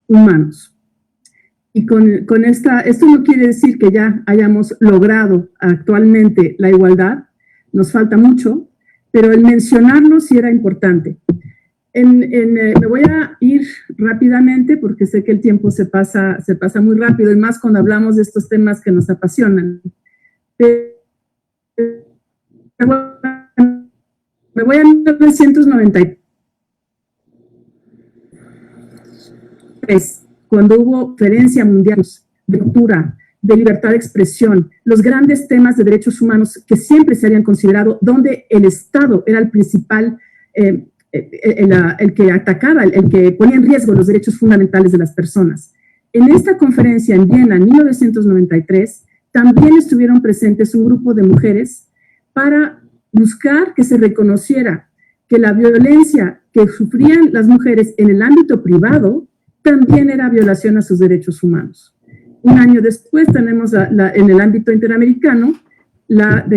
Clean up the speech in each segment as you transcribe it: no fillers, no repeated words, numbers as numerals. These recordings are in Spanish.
humanos. Y esto no quiere decir que ya hayamos logrado actualmente la igualdad, nos falta mucho, pero el mencionarlo sí era importante. Me voy a ir rápidamente porque sé que el tiempo se pasa muy rápido, y más cuando hablamos de estos temas que nos apasionan. Me voy a 1993, cuando hubo Conferencia Mundial de Cultura, de Libertad de Expresión, los grandes temas de derechos humanos que siempre se habían considerado, donde el Estado era el principal, el que atacaba, el que ponía en riesgo los derechos fundamentales de las personas. En esta conferencia en Viena, en 1993, también estuvieron presentes un grupo de mujeres para buscar que se reconociera que la violencia que sufrían las mujeres en el ámbito privado también era violación a sus derechos humanos. Un año después tenemos en el ámbito interamericano la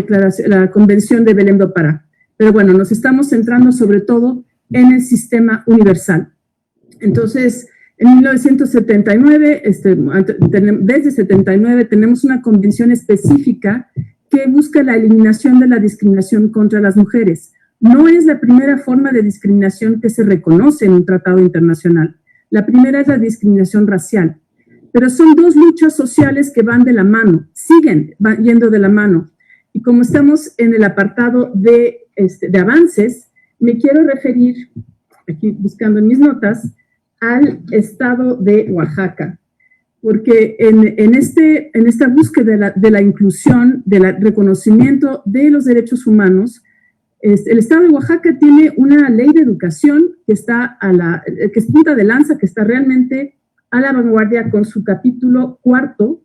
Convención de Belém do Pará. Pero bueno, nos estamos centrando sobre todo en el sistema universal. Entonces, en 1979, desde 79, tenemos una convención específica que busca la eliminación de la discriminación contra las mujeres. No es la primera forma de discriminación que se reconoce en un tratado internacional. La primera es la discriminación racial. Pero son dos luchas sociales que van de la mano, siguen yendo de la mano. Y como estamos en el apartado de avances, me quiero referir, aquí buscando en mis notas, al estado de Oaxaca. Porque en esta búsqueda de la inclusión, del reconocimiento de los derechos humanos, el estado de Oaxaca tiene una ley de educación que que es punta de lanza, que está realmente a la vanguardia con su capítulo 4,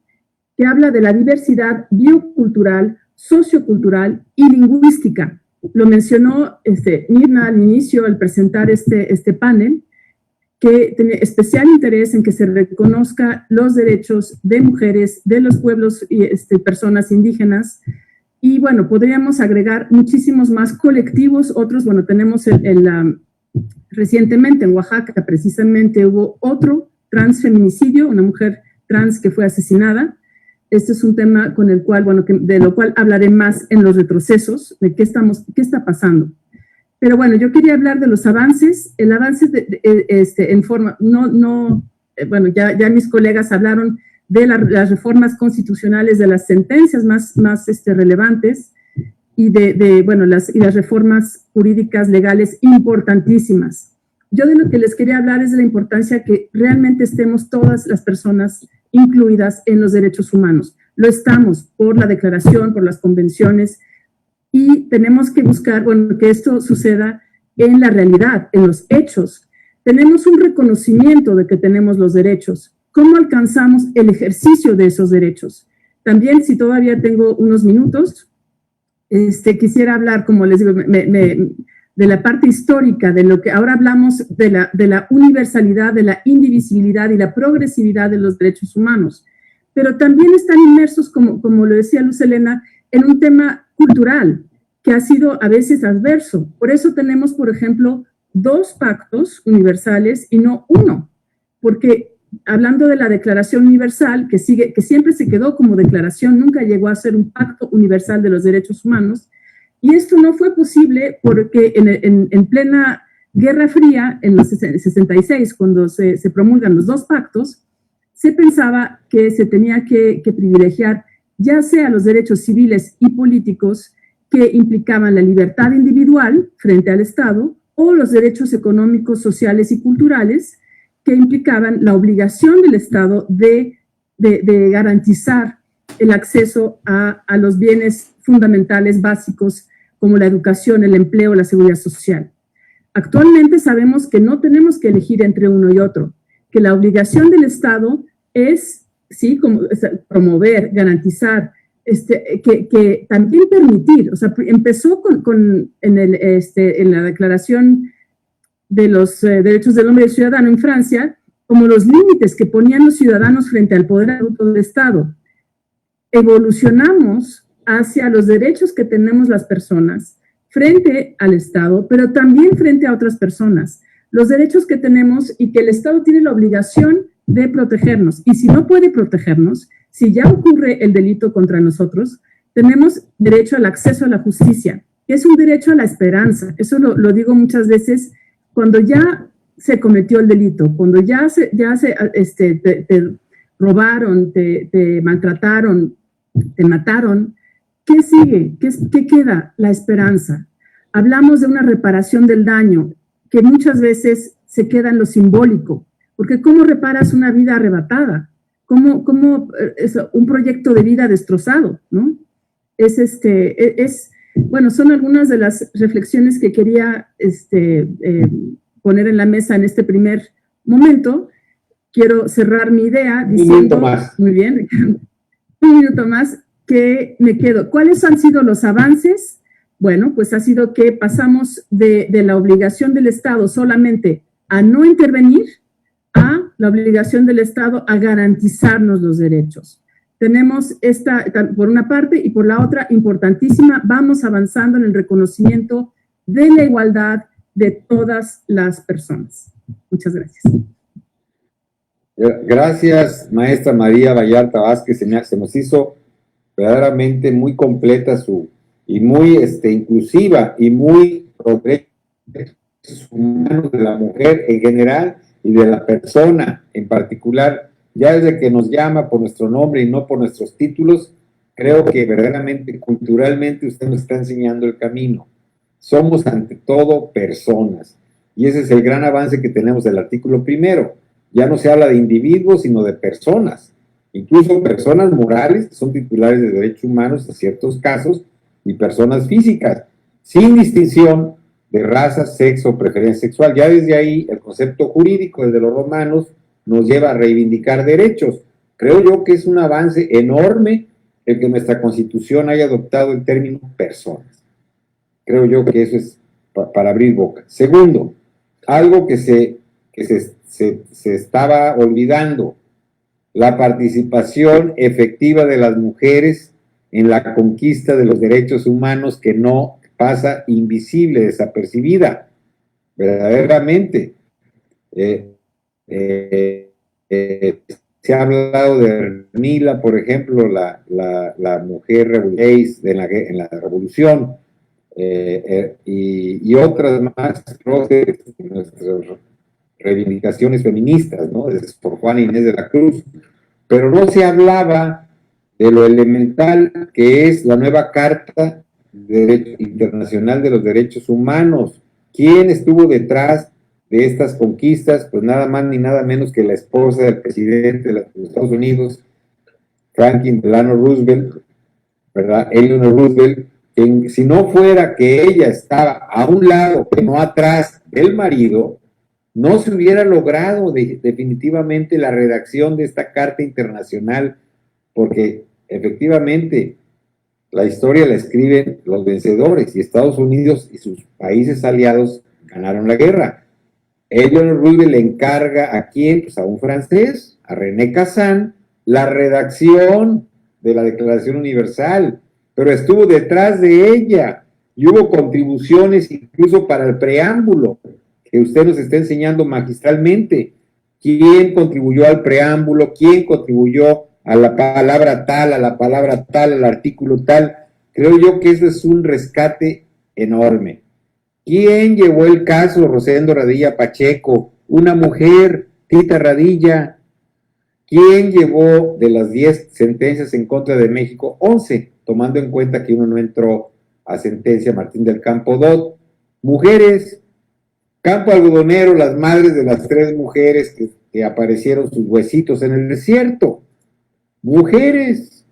que habla de la diversidad biocultural, sociocultural y lingüística. Lo mencionó Mirna al inicio al presentar este panel, que tiene especial interés en que se reconozca los derechos de mujeres, de los pueblos y personas indígenas. Y bueno, podríamos agregar muchísimos más colectivos, otros, bueno, tenemos recientemente en Oaxaca precisamente hubo otro transfeminicidio, una mujer trans que fue asesinada. Este es un tema con el cual, bueno, de lo cual hablaré más en los retrocesos, de qué está pasando. Pero bueno, yo quería hablar de los avances. El avance en forma, bueno, ya mis colegas hablaron de las reformas constitucionales, de las sentencias más relevantes y bueno, las reformas jurídicas legales importantísimas. Yo de lo que les quería hablar es de la importancia que realmente estemos todas las personas incluidas en los derechos humanos. Lo estamos por la declaración, por las convenciones, y tenemos que buscar, bueno, que esto suceda en la realidad, en los hechos. Tenemos un reconocimiento de que tenemos los derechos. ¿Cómo alcanzamos el ejercicio de esos derechos? También, si todavía tengo unos minutos, quisiera hablar, como les digo, de la parte histórica, de lo que ahora hablamos de la universalidad, de la indivisibilidad y la progresividad de los derechos humanos. Pero también están inmersos, como lo decía Luz Helena, en un tema cultural que ha sido a veces adverso. Por eso tenemos, por ejemplo, 2 pactos universales y no uno, porque hablando de la Declaración Universal, que siempre se quedó como declaración, nunca llegó a ser un pacto universal de los derechos humanos, y esto no fue posible porque en plena Guerra Fría, en los 66, cuando se promulgan los 2 pactos, se pensaba que se tenía que privilegiar ya sea los derechos civiles y políticos que implicaban la libertad individual frente al Estado, o los derechos económicos, sociales y culturales que implicaban la obligación del Estado de garantizar el acceso a los bienes fundamentales básicos como la educación, el empleo, la seguridad social. Actualmente sabemos que no tenemos que elegir entre uno y otro, que la obligación del Estado es, sí, promover, garantizar, que también permitir, o sea, empezó en la Declaración de los Derechos del Hombre y del Ciudadano en Francia, como los límites que ponían los ciudadanos frente al poder adulto del Estado. Evolucionamos hacia los derechos que tenemos las personas frente al Estado, pero también frente a otras personas. Los derechos que tenemos y que el Estado tiene la obligación de protegernos. Y si no puede protegernos, si ya ocurre el delito contra nosotros, tenemos derecho al acceso a la justicia, que es un derecho a la esperanza. Eso lo digo muchas veces, cuando ya se cometió el delito, cuando te robaron, te maltrataron, te mataron, ¿qué sigue? ¿Qué queda? La esperanza. Hablamos de una reparación del daño, que muchas veces se queda en lo simbólico, porque ¿cómo reparas una vida arrebatada? ¿Cómo es un proyecto de vida destrozado, ¿no? Bueno, son algunas de las reflexiones que quería poner en la mesa en este primer momento. Quiero cerrar mi idea diciendo... Un minuto más. Muy bien, Ricardo. Un minuto más, que me quedo. ¿Cuáles han sido los avances? Bueno, pues ha sido que pasamos de la obligación del Estado solamente a no intervenir a la obligación del Estado a garantizarnos los derechos. Tenemos esta, por una parte, y por la otra, importantísima, vamos avanzando en el reconocimiento de la igualdad de todas las personas. Muchas gracias. Gracias, maestra María Vallarta Vázquez. Se nos hizo verdaderamente muy completa y muy inclusiva y muy humanos de la mujer en general y de la persona en particular. Ya desde que nos llama por nuestro nombre y no por nuestros títulos, creo que verdaderamente, culturalmente, usted nos está enseñando el camino. Somos ante todo personas. Y ese es el gran avance que tenemos del artículo primero. Ya no se habla de individuos, sino de personas. Incluso personas morales, que son titulares de derechos humanos en ciertos casos, y personas físicas, sin distinción de raza, sexo o preferencia sexual. Ya desde ahí, el concepto jurídico, desde los romanos, nos lleva a reivindicar derechos. Creo yo que es un avance enorme el que nuestra Constitución haya adoptado el término personas. Creo yo que eso es para abrir boca. Segundo, algo que se estaba olvidando, la participación efectiva de las mujeres en la conquista de los derechos humanos, que no pasa invisible, desapercibida, verdaderamente. Se ha hablado de Mila, por ejemplo, la mujer en la revolución, y otras más, nuestras reivindicaciones feministas, ¿no? Por Juana Inés de la Cruz, pero no se hablaba de lo elemental que es la nueva Carta Internacional de los Derechos Humanos. ¿Quién estuvo detrás de estas conquistas? Pues nada más ni nada menos que la esposa del presidente de los Estados Unidos, Franklin Delano Roosevelt, ¿verdad? Eleanor Roosevelt, que si no fuera que ella estaba a un lado, pero no atrás del marido, no se hubiera logrado definitivamente la redacción de esta Carta Internacional, porque efectivamente la historia la escriben los vencedores, y Estados Unidos y sus países aliados ganaron la guerra. Eleanor Roosevelt le encarga ¿a quién? Pues a un francés, a René Cassin, la redacción de la Declaración Universal, pero estuvo detrás de ella y hubo contribuciones incluso para el preámbulo, que usted nos está enseñando magistralmente. ¿Quién contribuyó al preámbulo? ¿Quién contribuyó a la palabra tal, al artículo tal? Creo yo que eso es un rescate enorme. ¿Quién llevó el caso? Rosendo Radilla Pacheco, una mujer, Tita Radilla. ¿Quién llevó de las 10 sentencias en contra de México, 11, tomando en cuenta que uno no entró a sentencia, Martín del Campo Dot? Mujeres. Campo Algodonero, las madres de las 3 mujeres que aparecieron sus huesitos en el desierto. Mujeres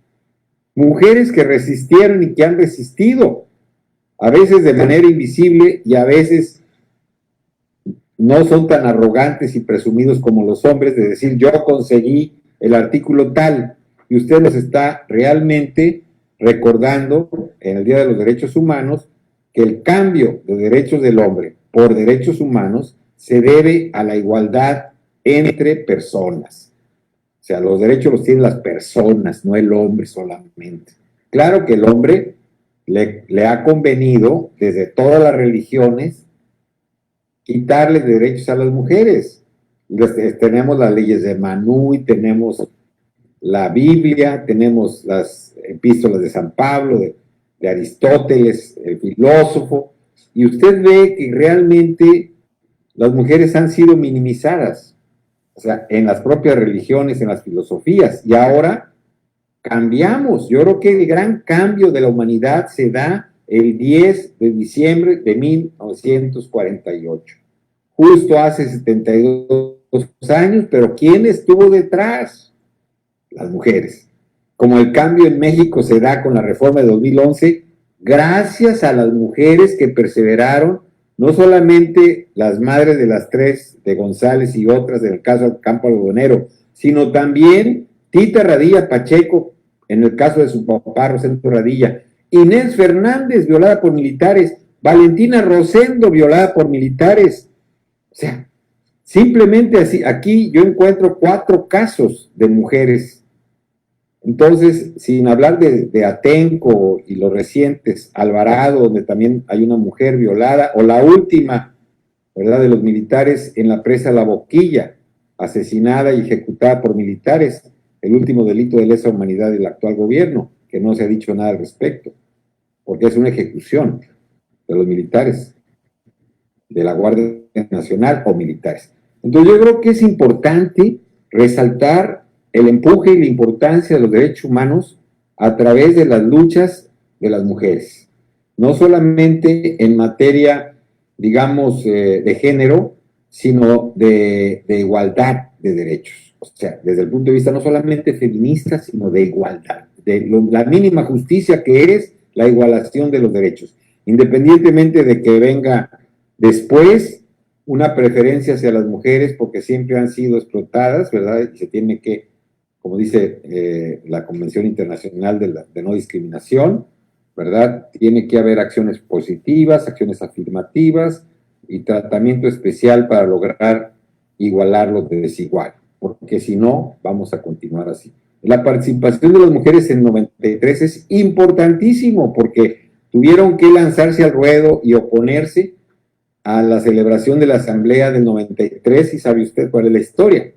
que resistieron y que han resistido, a veces de manera invisible y a veces no son tan arrogantes y presumidos como los hombres de decir yo conseguí el artículo tal, y usted nos está realmente recordando en el Día de los Derechos Humanos que el cambio de derechos del hombre por derechos humanos se debe a la igualdad entre personas. O sea, los derechos los tienen las personas, no el hombre solamente. Claro que el hombre le ha convenido, desde todas las religiones, quitarle derechos a las mujeres. Tenemos las leyes de Manú, y tenemos la Biblia, tenemos las epístolas de San Pablo, de Aristóteles, el filósofo, y usted ve que realmente las mujeres han sido minimizadas, o sea, en las propias religiones, en las filosofías, y ahora cambiamos. Yo creo que el gran cambio de la humanidad se da el 10 de diciembre de 1948, justo hace 72 años, pero ¿quién estuvo detrás? Las mujeres. Como el cambio en México se da con la reforma de 2011, gracias a las mujeres que perseveraron, no solamente las madres de las tres, de González y otras en el caso del campo algodonero, sino también Tita Radilla Pacheco, en el caso de su papá Rosendo Radilla, Inés Fernández, violada por militares, Valentina Rosendo, violada por militares. O sea, simplemente así, aquí yo encuentro 4 casos de mujeres. Entonces, sin hablar de Atenco y los recientes, Alvarado, donde también hay una mujer violada, o la última, ¿verdad?, de los militares en la presa La Boquilla, asesinada y ejecutada por militares, el último delito de lesa humanidad del actual gobierno, que no se ha dicho nada al respecto, porque es una ejecución de los militares, de la Guardia Nacional o militares. Entonces yo creo que es importante resaltar el empuje y la importancia de los derechos humanos a través de las luchas de las mujeres, no solamente en materia, digamos, de género, sino de igualdad de derechos. O sea, desde el punto de vista no solamente feminista, sino de igualdad, la mínima justicia que es la igualación de los derechos, independientemente de que venga después una preferencia hacia las mujeres porque siempre han sido explotadas, ¿verdad? Y se tiene que, como dice la Convención Internacional de No Discriminación, ¿verdad? Tiene que haber acciones positivas, acciones afirmativas y tratamiento especial para lograr igualar lo desigual, porque si no, vamos a continuar así. La participación de las mujeres en 93 es importantísimo porque tuvieron que lanzarse al ruedo y oponerse a la celebración de la Asamblea del 93, y sabe usted cuál es la historia.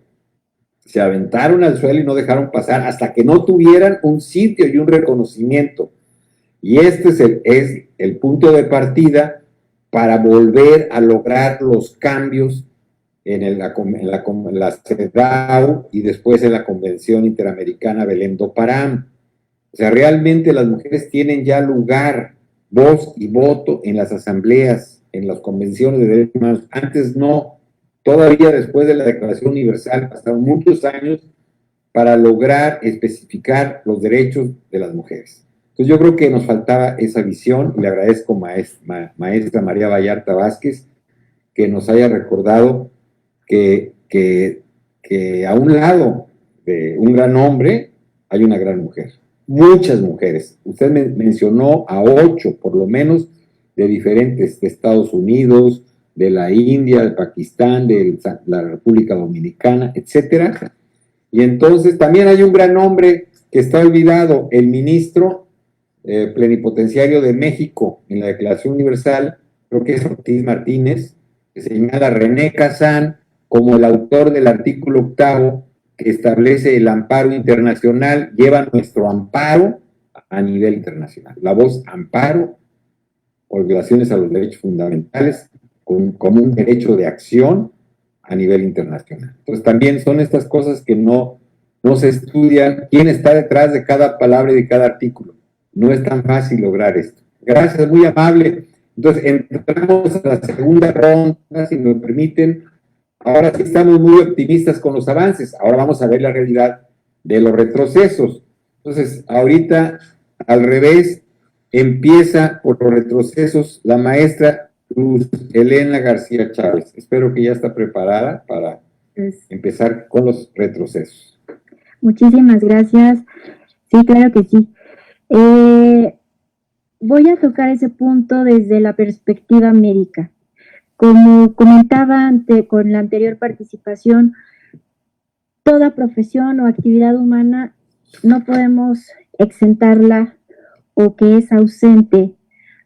Se aventaron al suelo y no dejaron pasar hasta que no tuvieran un sitio y un reconocimiento. Y este es el punto de partida para volver a lograr los cambios en la CEDAW y después en la Convención Interamericana Belém do Pará. O sea, realmente las mujeres tienen ya lugar, voz y voto en las asambleas, en las convenciones de derechos humanos. Antes no, todavía después de la Declaración Universal pasaron muchos años para lograr especificar los derechos de las mujeres. Entonces yo creo que nos faltaba esa visión y le agradezco maestra María Vallarta Vázquez que nos haya recordado que a un lado de un gran hombre hay una gran mujer. Muchas mujeres. Usted mencionó a 8, por lo menos, de diferentes, de Estados Unidos, de la India, de Pakistán, de la República Dominicana, etcétera. Y entonces también hay un gran hombre que está olvidado, el ministro plenipotenciario de México en la Declaración Universal, creo que es Ortiz Martínez, que señala a René Casán como el autor del artículo 8 que establece el amparo internacional, lleva nuestro amparo a nivel internacional. La voz amparo por violaciones a los derechos fundamentales como un derecho de acción a nivel internacional. Entonces también son estas cosas que no se estudian, quién está detrás de cada palabra y de cada artículo. No es tan fácil lograr esto. Gracias, muy amable. Entonces entramos a la segunda ronda, si me permiten. Ahora sí estamos muy optimistas con los avances. Ahora vamos a ver la realidad de los retrocesos. Entonces, ahorita, al revés, empieza por los retrocesos la maestra Luz Helena García Chávez. Espero que ya está preparada para empezar con los retrocesos. Muchísimas gracias. Sí, claro que sí. Voy a tocar ese punto desde la perspectiva médica. Como comentaba con la anterior participación, toda profesión o actividad humana no podemos exentarla o que es ausente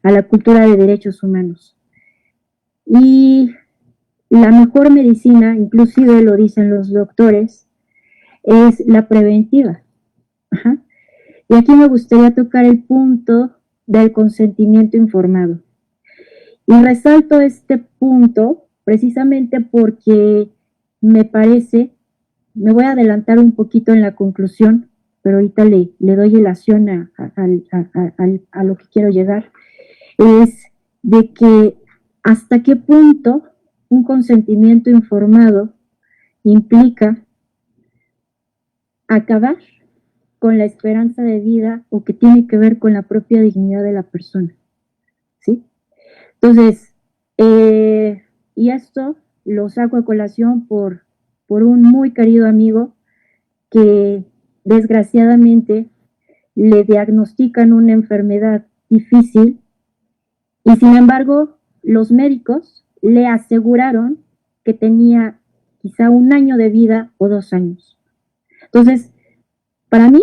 a la cultura de derechos humanos. Y la mejor medicina, inclusive lo dicen los doctores, es la preventiva. Ajá. Y aquí me gustaría tocar el punto del consentimiento informado. Y resalto este punto precisamente porque me parece, me voy a adelantar un poquito en la conclusión, pero ahorita le doy ilación a lo que quiero llegar, es de que hasta qué punto un consentimiento informado implica acabar con la esperanza de vida o que tiene que ver con la propia dignidad de la persona, ¿sí? Entonces, y esto lo saco a colación por un muy querido amigo que desgraciadamente le diagnostican una enfermedad difícil y sin embargo los médicos le aseguraron que tenía quizá 1 año de vida o 2 años. Entonces, para mí,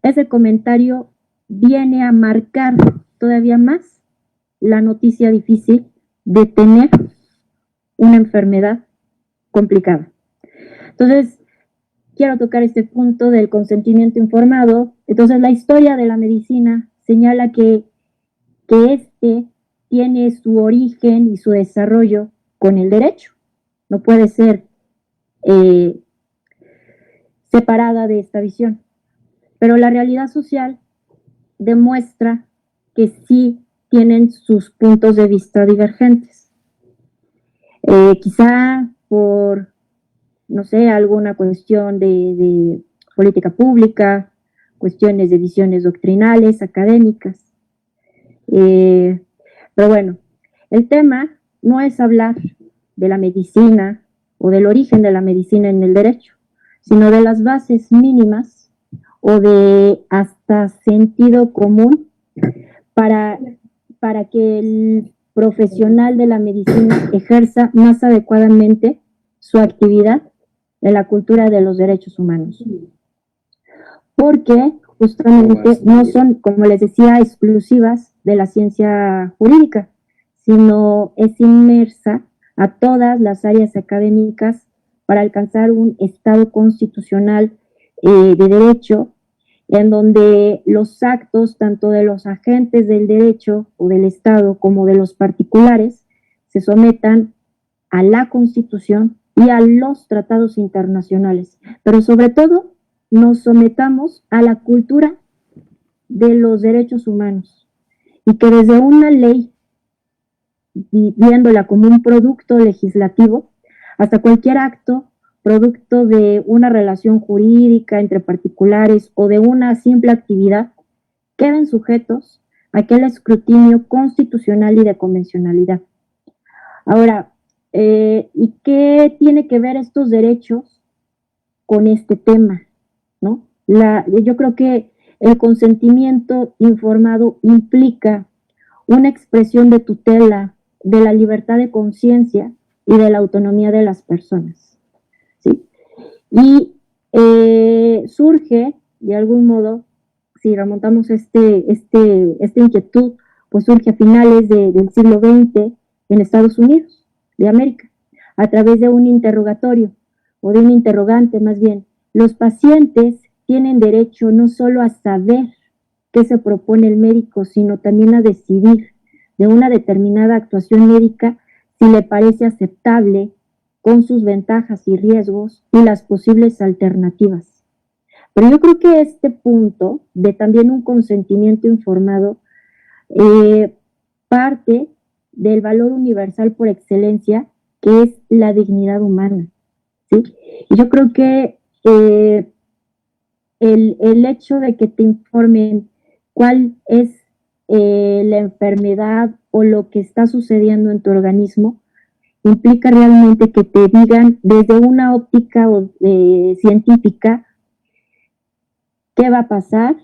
ese comentario viene a marcar todavía más la noticia difícil de tener una enfermedad complicada. Entonces, quiero tocar este punto del consentimiento informado. Entonces, la historia de la medicina señala que este tiene su origen y su desarrollo con el derecho. No puede ser separada de esta visión. Pero la realidad social demuestra que sí tienen sus puntos de vista divergentes. Quizá por, no sé, alguna cuestión de política pública, cuestiones de visiones doctrinales, académicas. Pero bueno, el tema no es hablar de la medicina o del origen de la medicina en el derecho, sino de las bases mínimas o de hasta sentido común para que el profesional de la medicina ejerza más adecuadamente su actividad en la cultura de los derechos humanos. Porque justamente no son, como les decía, exclusivas de la ciencia jurídica, sino es inmersa a todas las áreas académicas para alcanzar un estado constitucional de derecho, en donde los actos tanto de los agentes del derecho o del Estado como de los particulares se sometan a la Constitución y a los tratados internacionales, pero sobre todo nos sometamos a la cultura de los derechos humanos y que desde una ley, viéndola como un producto legislativo, hasta cualquier acto producto de una relación jurídica entre particulares o de una simple actividad, queden sujetos a aquel escrutinio constitucional y de convencionalidad. Ahora, ¿y qué tiene que ver estos derechos con este tema? ¿No? Yo creo que el consentimiento informado implica una expresión de tutela de la libertad de conciencia y de la autonomía de las personas. ¿Sí? Y surge, de algún modo, si remontamos esta inquietud, pues surge a finales del siglo XX en Estados Unidos de América, a través de un interrogatorio, o de un interrogante más bien. Los pacientes tienen derecho no solo a saber qué se propone el médico, sino también a decidir de una determinada actuación médica si le parece aceptable, con sus ventajas y riesgos y las posibles alternativas. Pero yo creo que este punto de también un consentimiento informado parte del valor universal por excelencia, que es la dignidad humana, ¿sí? Y yo creo que el hecho de que te informen cuál es la enfermedad o lo que está sucediendo en tu organismo, implica realmente que te digan desde una óptica científica qué va a pasar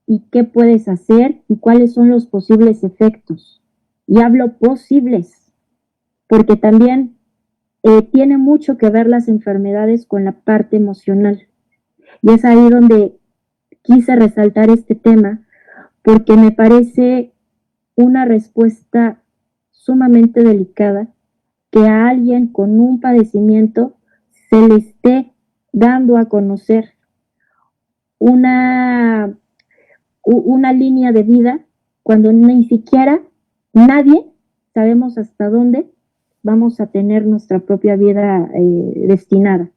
y qué puedes hacer y cuáles son los posibles efectos. Y hablo posibles, porque también tiene mucho que ver las enfermedades con la parte emocional. Y es ahí donde quise resaltar este tema, porque me parece una respuesta sumamente delicada que a alguien con un padecimiento se le esté dando a conocer una línea de vida cuando ni siquiera nadie sabemos hasta dónde vamos a tener nuestra propia vida destinada.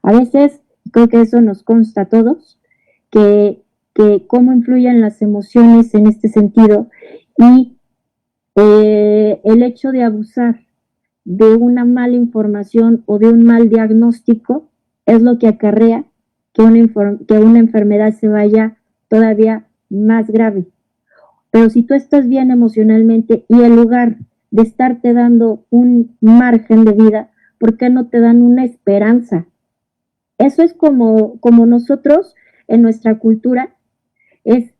A veces, creo que eso nos consta a todos, que cómo influyen las emociones en este sentido y el hecho de abusar de una mala información o de un mal diagnóstico es lo que acarrea que una enfermedad se vaya todavía más grave. Pero si tú estás bien emocionalmente y en lugar de estarte dando un margen de vida, ¿por qué no te dan una esperanza? Eso es como nosotros en nuestra cultura es,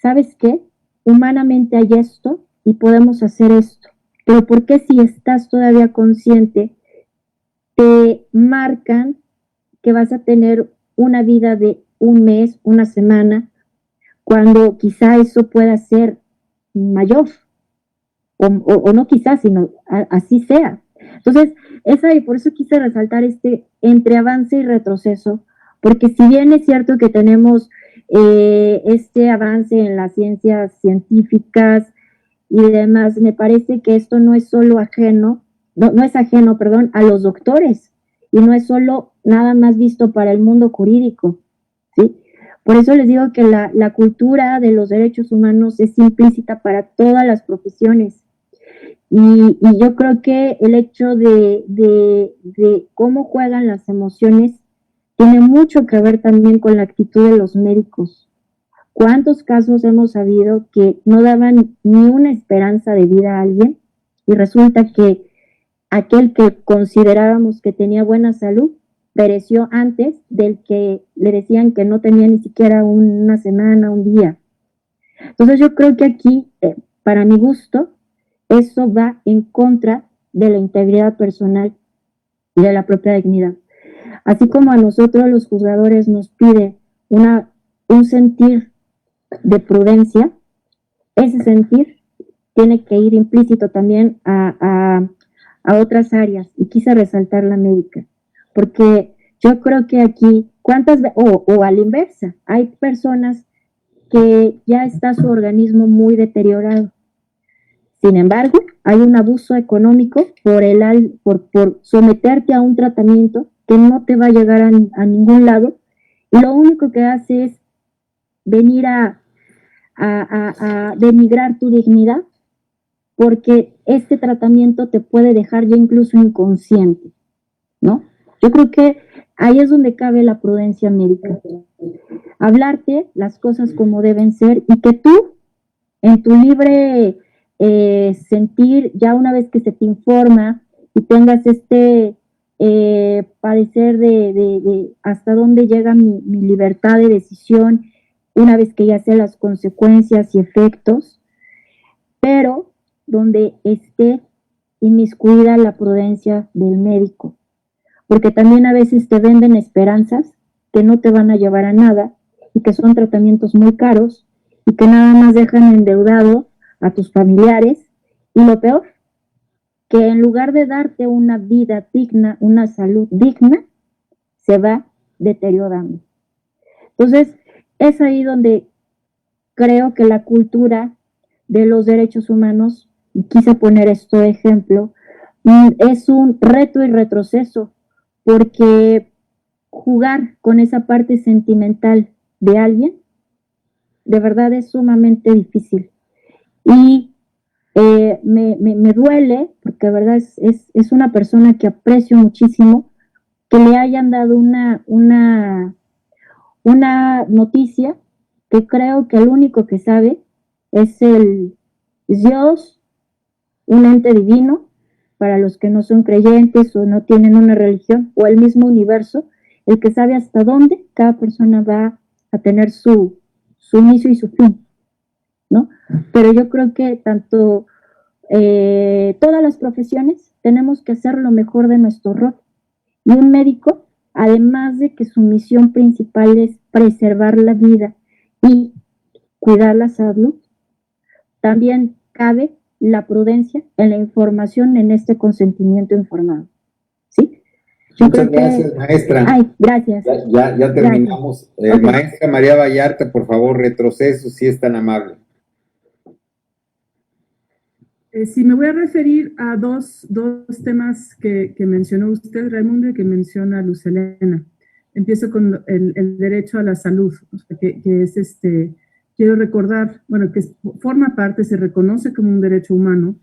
¿sabes qué? Humanamente hay esto y podemos hacer esto. Pero ¿por qué si estás todavía consciente te marcan que vas a tener una vida de un mes, una semana, cuando quizá eso pueda ser mayor? O no quizás, sino así sea. Entonces, y por eso quise resaltar entre avance y retroceso, porque si bien es cierto que tenemos este avance en las ciencias científicas y demás, me parece que esto no es solo ajeno, no es ajeno, perdón, a los doctores, y no es solo nada más visto para el mundo jurídico, ¿sí? Por eso les digo que la cultura de los derechos humanos es implícita para todas las profesiones. Y yo creo que el hecho de cómo juegan las emociones tiene mucho que ver también con la actitud de los médicos. ¿Cuántos casos hemos sabido que no daban ni una esperanza de vida a alguien y resulta que aquel que considerábamos que tenía buena salud pereció antes del que le decían que no tenía ni siquiera una semana, un día? Entonces yo creo que aquí, para mi gusto, eso va en contra de la integridad personal y de la propia dignidad. Así como a nosotros los juzgadores nos pide un sentir de prudencia, ese sentir tiene que ir implícito también a otras áreas, y quise resaltar la médica, porque yo creo que aquí, o a la inversa, hay personas que ya está su organismo muy deteriorado. Sin embargo, hay un abuso económico por someterte a un tratamiento que no te va a llegar a ningún lado, y lo único que hace es venir a denigrar tu dignidad, porque este tratamiento te puede dejar ya incluso inconsciente, ¿no? Yo creo que ahí es donde cabe la prudencia médica. Hablarte las cosas como deben ser y que tú, en tu libre sentir, ya una vez que se te informa y tengas parecer de hasta dónde llega mi libertad de decisión, una vez que ya sé las consecuencias y efectos, pero donde esté inmiscuida la prudencia del médico, porque también a veces te venden esperanzas que no te van a llevar a nada y que son tratamientos muy caros y que nada más dejan endeudado a tus familiares, y lo peor, que en lugar de darte una vida digna, una salud digna, se va deteriorando. Entonces, es ahí donde creo que la cultura de los derechos humanos, y quise poner esto de ejemplo, es un reto y retroceso, porque jugar con esa parte sentimental de alguien, de verdad es sumamente difícil. Y me duele, porque de verdad es una persona que aprecio muchísimo, que le hayan dado una noticia que creo que el único que sabe es Dios, un ente divino, para los que no son creyentes o no tienen una religión, o el mismo universo, el que sabe hasta dónde cada persona va a tener su inicio y su fin, ¿no? Pero yo creo que tanto todas las profesiones tenemos que hacer lo mejor de nuestro rol. Y un médico, además de que su misión principal es preservar la vida y cuidar la salud, también cabe la prudencia en la información en este consentimiento informado. ¿Sí? Yo Muchas creo gracias, maestra. Ay, gracias. Ya terminamos. Ok. Maestra María Vallarta, por favor, retroceso, si es tan amable. Sí, me voy a referir a dos temas que mencionó usted, Raimundo, y que menciona Luz Helena. Empiezo con el derecho a la salud, o sea, que es quiero recordar, bueno, que forma parte, se reconoce como un derecho humano,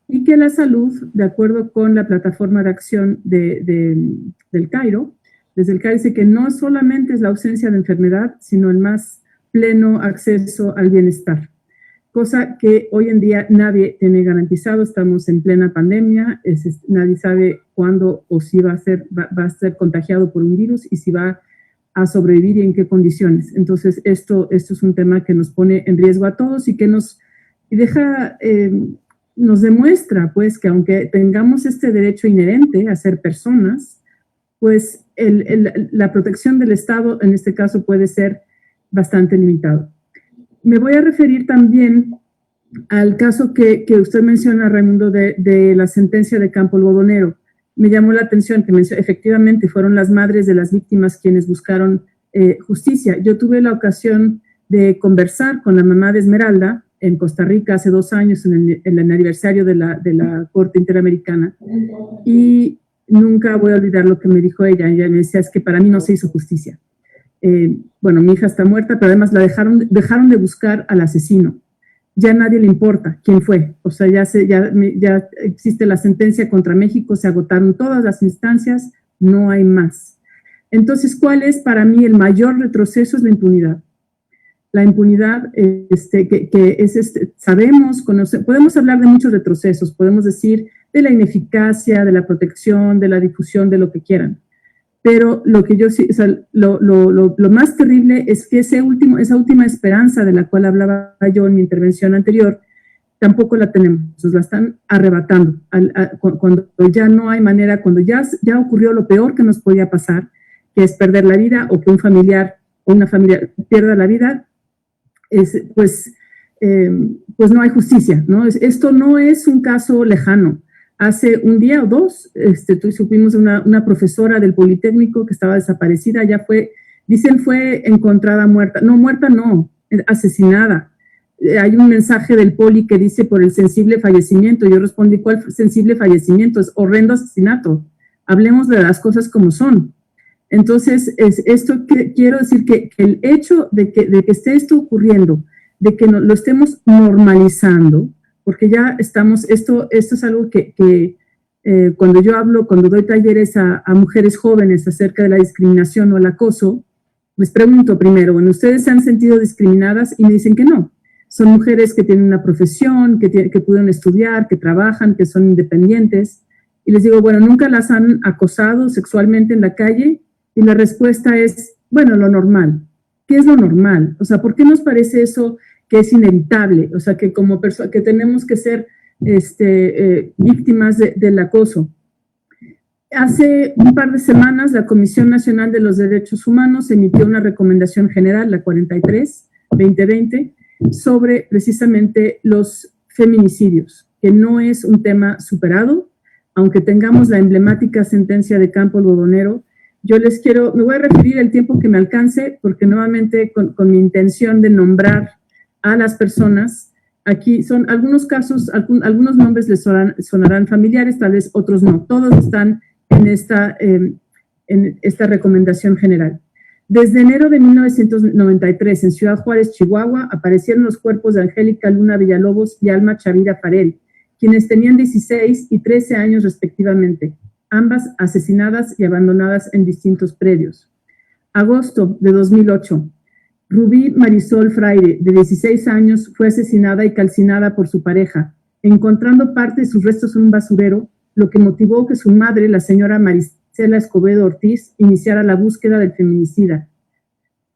y que la salud, de acuerdo con la plataforma de acción del Cairo, desde el Cairo dice que no solamente es la ausencia de enfermedad, sino el más pleno acceso al bienestar. Cosa que hoy en día nadie tiene garantizado. Estamos en plena pandemia, nadie sabe cuándo o si va a ser contagiado por un virus y si va a sobrevivir y en qué condiciones. Entonces, esto es un tema que nos pone en riesgo a todos y que nos demuestra, pues, que aunque tengamos este derecho inherente a ser personas, pues la protección del Estado, en este caso, puede ser bastante limitado. Me voy a referir también al caso que usted menciona, Raimundo, de la sentencia de Campo Algodonero. Me llamó la atención que efectivamente fueron las madres de las víctimas quienes buscaron justicia. Yo tuve la ocasión de conversar con la mamá de Esmeralda en Costa Rica hace 2 años, en el aniversario de la Corte Interamericana, y nunca voy a olvidar lo que me dijo ella. Ella me decía, es que para mí no se hizo justicia. Bueno, mi hija está muerta, pero además la dejaron de buscar al asesino. Ya a nadie le importa quién fue. O sea, ya existe la sentencia contra México, se agotaron todas las instancias, no hay más. Entonces, ¿cuál es para mí el mayor retroceso? Es la impunidad. La impunidad, sabemos, podemos hablar de muchos retrocesos, podemos decir de la ineficacia, de la protección, de la difusión, de lo que quieran. Pero lo que yo sí, o sea, lo más terrible es que esa última esperanza de la cual hablaba yo en mi intervención anterior, tampoco la tenemos, nos la están arrebatando. Cuando ya no hay manera, cuando ya ocurrió lo peor que nos podía pasar, que es perder la vida o que un familiar o una familia pierda la vida, pues no hay justicia, ¿no? Esto no es un caso lejano. Hace un día o 2, supimos de una profesora del Politécnico que estaba desaparecida, dicen fue encontrada muerta. No, muerta no, asesinada. Hay un mensaje del Poli que dice por el sensible fallecimiento. Yo respondí, ¿cuál sensible fallecimiento? Es horrendo asesinato. Hablemos de las cosas como son. Entonces, quiero decir que el hecho de que esté esto ocurriendo, de que lo estemos normalizando, porque ya estamos, esto es algo que cuando doy talleres a mujeres jóvenes acerca de la discriminación o el acoso, les pregunto primero, bueno, ¿ustedes se han sentido discriminadas? Y me dicen que no. Son mujeres que tienen una profesión, que pudieron estudiar, que trabajan, que son independientes. Y les digo, bueno, ¿nunca las han acosado sexualmente en la calle? Y la respuesta es, bueno, lo normal. ¿Qué es lo normal? O sea, ¿por qué nos parece eso que es inevitable? O sea, que como personas que tenemos que ser víctimas del acoso. Hace un par de semanas, la Comisión Nacional de los Derechos Humanos emitió una recomendación general, la 43/2020, sobre precisamente los feminicidios, que no es un tema superado, aunque tengamos la emblemática sentencia de Campo Algodonero. Me voy a referir el tiempo que me alcance, porque nuevamente con mi intención de nombrar a las personas, aquí son algunos casos, algunos nombres les sonarán familiares, tal vez otros no, todos están en esta recomendación general. Desde enero de 1993, en Ciudad Juárez, Chihuahua, aparecieron los cuerpos de Angélica Luna Villalobos y Alma Chavira Farel, quienes tenían 16 y 13 años respectivamente, ambas asesinadas y abandonadas en distintos predios. Agosto de 2008, Rubí Marisol Fraire, de 16 años, fue asesinada y calcinada por su pareja, encontrando parte de sus restos en un basurero, lo que motivó que su madre, la señora Marisela Escobedo Ortiz, iniciara la búsqueda del feminicida.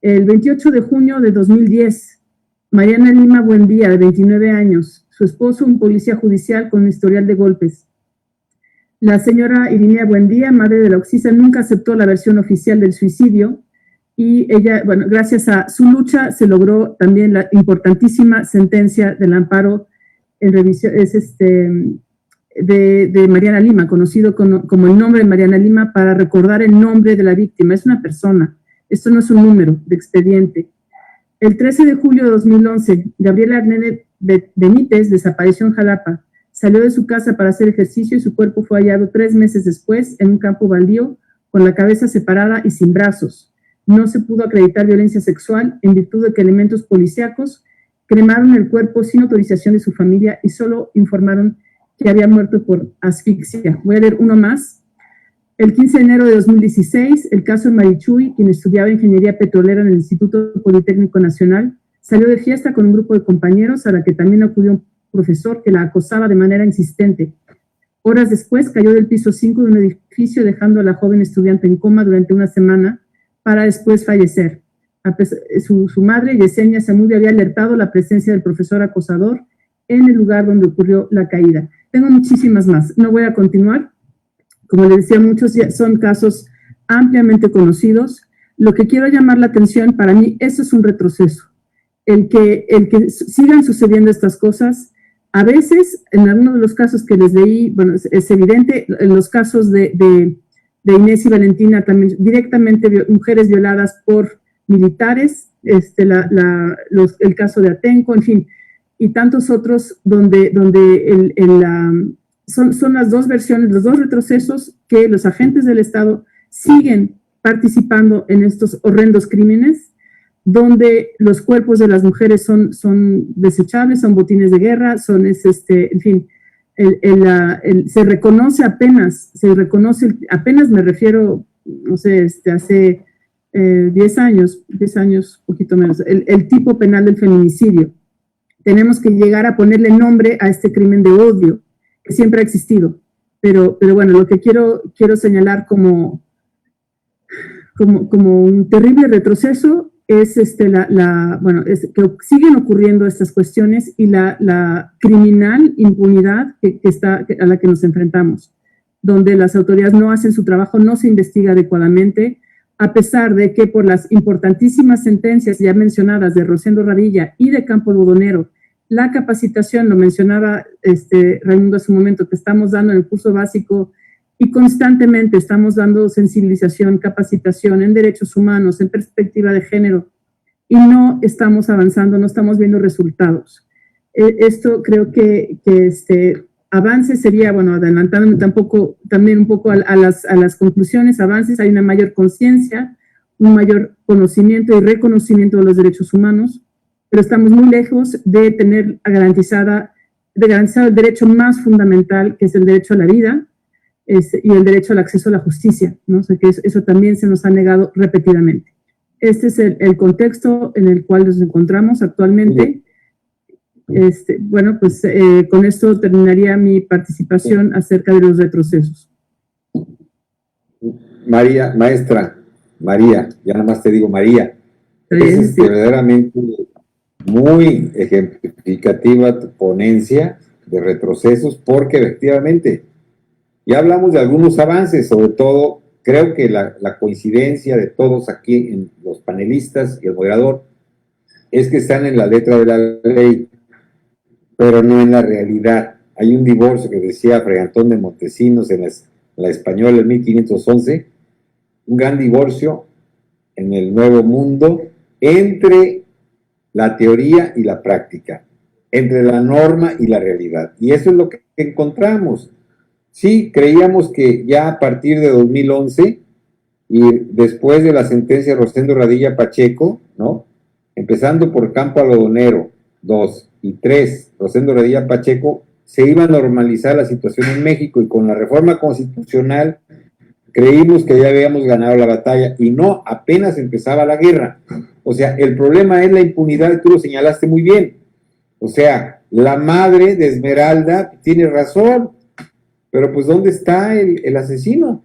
El 28 de junio de 2010, Mariana Lima Buendía, de 29 años, su esposo, un policía judicial con un historial de golpes. La señora Irinea Buendía, madre de la Oxisa, nunca aceptó la versión oficial del suicidio, y ella, bueno, gracias a su lucha se logró también la importantísima sentencia del amparo en revisión, es de Mariana Lima, conocido como el nombre de Mariana Lima, para recordar el nombre de la víctima. Es una persona, esto no es un número de expediente. El 13 de julio de 2011, Gabriela Arnene Benítez desapareció en Jalapa. Salió de su casa para hacer ejercicio y su cuerpo fue hallado 3 meses después en un campo baldío con la cabeza separada y sin brazos. No se pudo acreditar violencia sexual en virtud de que elementos policíacos cremaron el cuerpo sin autorización de su familia y solo informaron que había muerto por asfixia. Voy a leer uno más. El 15 de enero de 2016, el caso de Marichuy, quien estudiaba ingeniería petrolera en el Instituto Politécnico Nacional, salió de fiesta con un grupo de compañeros a la que también acudió un profesor que la acosaba de manera insistente. Horas después cayó del piso 5 de un edificio dejando a la joven estudiante en coma durante una semana para después fallecer. Su madre, Yesenia Zamudio, había alertado la presencia del profesor acosador en el lugar donde ocurrió la caída. Tengo muchísimas más, no voy a continuar. Como les decía, muchos son casos ampliamente conocidos. Lo que quiero llamar la atención, para mí, eso es un retroceso. El que sigan sucediendo estas cosas, a veces, en algunos de los casos que les leí, bueno, es evidente, en los casos de Inés y Valentina, también directamente mujeres violadas por militares, el caso de Atenco, en fin, y tantos otros donde son las dos versiones, los dos retrocesos que los agentes del Estado siguen participando en estos horrendos crímenes, donde los cuerpos de las mujeres son desechables, son botines de guerra, en fin, se reconoce apenas me refiero, no sé, hace 10 años, poquito menos, el tipo penal del feminicidio. Tenemos que llegar a ponerle nombre a este crimen de odio, que siempre ha existido, pero bueno, lo que quiero señalar como un terrible retroceso es es que siguen ocurriendo estas cuestiones y la criminal impunidad a la que nos enfrentamos, donde las autoridades no hacen su trabajo, no se investiga adecuadamente, a pesar de que por las importantísimas sentencias ya mencionadas de Rosendo Radilla y de Campo Algodonero, la capacitación, lo mencionaba Raimundo hace un momento, que estamos dando en el curso básico y constantemente estamos dando sensibilización, capacitación en derechos humanos, en perspectiva de género, y no estamos avanzando, no estamos viendo resultados. Esto creo que avance sería, bueno, adelantándome también un poco a las conclusiones, avances, hay una mayor conciencia, un mayor conocimiento y reconocimiento de los derechos humanos, pero estamos muy lejos de tener garantizar el derecho más fundamental, que es el derecho a la vida, y el derecho al acceso a la justicia, ¿no? O sea, que eso también se nos ha negado repetidamente. Este es el contexto en el cual nos encontramos actualmente. Bueno, pues con esto terminaría mi participación acerca de los retrocesos. María, maestra, María, ya nada más te digo María, es verdaderamente muy ejemplificativa tu ponencia de retrocesos, porque efectivamente ya hablamos de algunos avances, sobre todo creo que la coincidencia de todos aquí, en los panelistas y el moderador, es que están en la letra de la ley, pero no en la realidad. Hay un divorcio que decía Fray Antón de Montesinos en la Española en 1511, un gran divorcio en el Nuevo Mundo entre la teoría y la práctica, entre la norma y la realidad. Y eso es lo que encontramos. Sí, creíamos que ya a partir de 2011 y después de la sentencia de Rosendo Radilla Pacheco, ¿no? Empezando por Campo Algodonero 2 y 3, Rosendo Radilla Pacheco, se iba a normalizar la situación en México, y con la reforma constitucional creímos que ya habíamos ganado la batalla, y no, apenas empezaba la guerra. O sea, el problema es la impunidad, tú lo señalaste muy bien. O sea, la madre de Esmeralda tiene razón, pero pues ¿dónde está el asesino? O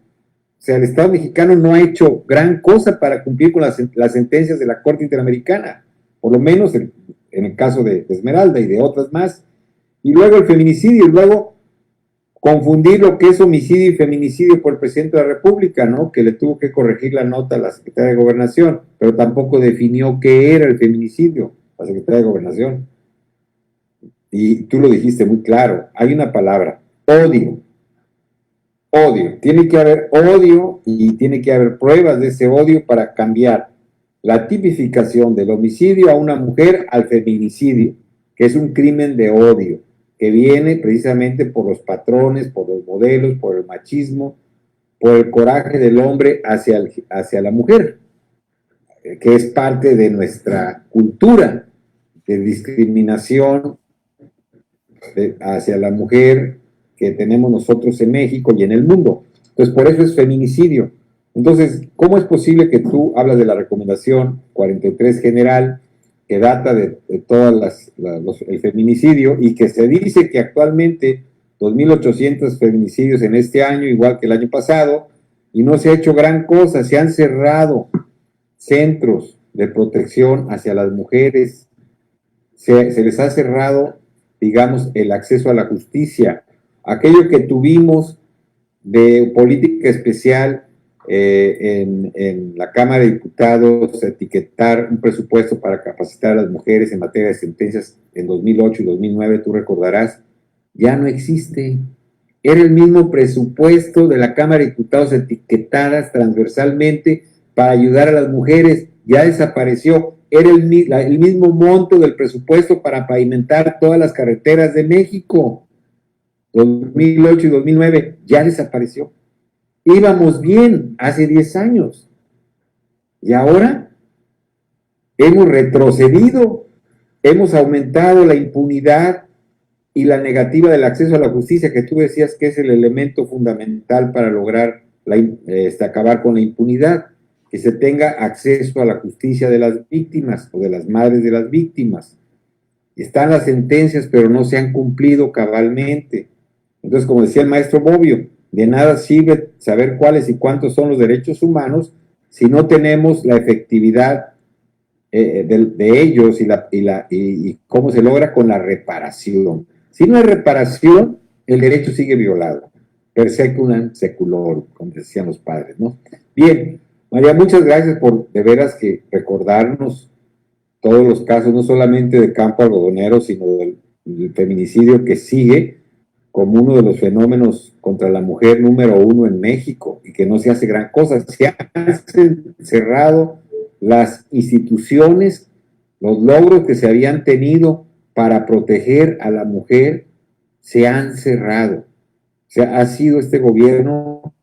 sea, el Estado mexicano no ha hecho gran cosa para cumplir con las sentencias de la Corte Interamericana, por lo menos en el caso de Esmeralda y de otras más. Y luego el feminicidio, y luego confundir lo que es homicidio y feminicidio por el presidente de la República, ¿no? Que le tuvo que corregir la nota a la secretaria de Gobernación, pero tampoco definió qué era el feminicidio, la secretaria de Gobernación. y tú lo dijiste muy claro, hay una palabra, odio. Odio. Tiene que haber odio y tiene que haber pruebas de ese odio para cambiar la tipificación del homicidio a una mujer al feminicidio, que es un crimen de odio, que viene precisamente por los patrones, por los modelos, por el machismo, por el coraje del hombre hacia la mujer, que es parte de nuestra cultura de discriminación hacia la mujer que tenemos nosotros en México y en el mundo. Entonces, por eso es feminicidio. Entonces, ¿cómo es posible que tú hablas de la recomendación 43 general, que data de todas el feminicidio, y que se dice que actualmente 2.800 feminicidios en este año, igual que el año pasado, y no se ha hecho gran cosa? Se han cerrado centros de protección hacia las mujeres, se les ha cerrado, digamos, el acceso a la justicia. Aquello que tuvimos de política especial en la Cámara de Diputados, etiquetar un presupuesto para capacitar a las mujeres en materia de sentencias en 2008 y 2009, tú recordarás, ya no existe. Era el mismo presupuesto de la Cámara de Diputados etiquetadas transversalmente para ayudar a las mujeres, ya desapareció. Era el mismo monto del presupuesto para pavimentar todas las carreteras de México. 2008 y 2009 ya desapareció. Íbamos bien hace 10 años y ahora hemos retrocedido, hemos aumentado la impunidad y la negativa del acceso a la justicia, que tú decías que es el elemento fundamental para lograr acabar con la impunidad, que se tenga acceso a la justicia de las víctimas o de las madres de las víctimas. Están las sentencias, pero no se han cumplido cabalmente. Entonces, como decía el maestro Bobbio, de nada sirve saber cuáles y cuántos son los derechos humanos si no tenemos la efectividad de ellos y cómo se logra con la reparación. Si no hay reparación, el derecho sigue violado. Per seculum seculorum, como decían los padres, ¿no? Bien, María, muchas gracias por de veras que recordarnos todos los casos, no solamente de Campo Algodonero, sino del feminicidio, que sigue como uno de los fenómenos contra la mujer número 1 en México, y que no se hace gran cosa. Se han cerrado las instituciones, los logros que se habían tenido para proteger a la mujer, se han cerrado. O sea, ha sido este gobierno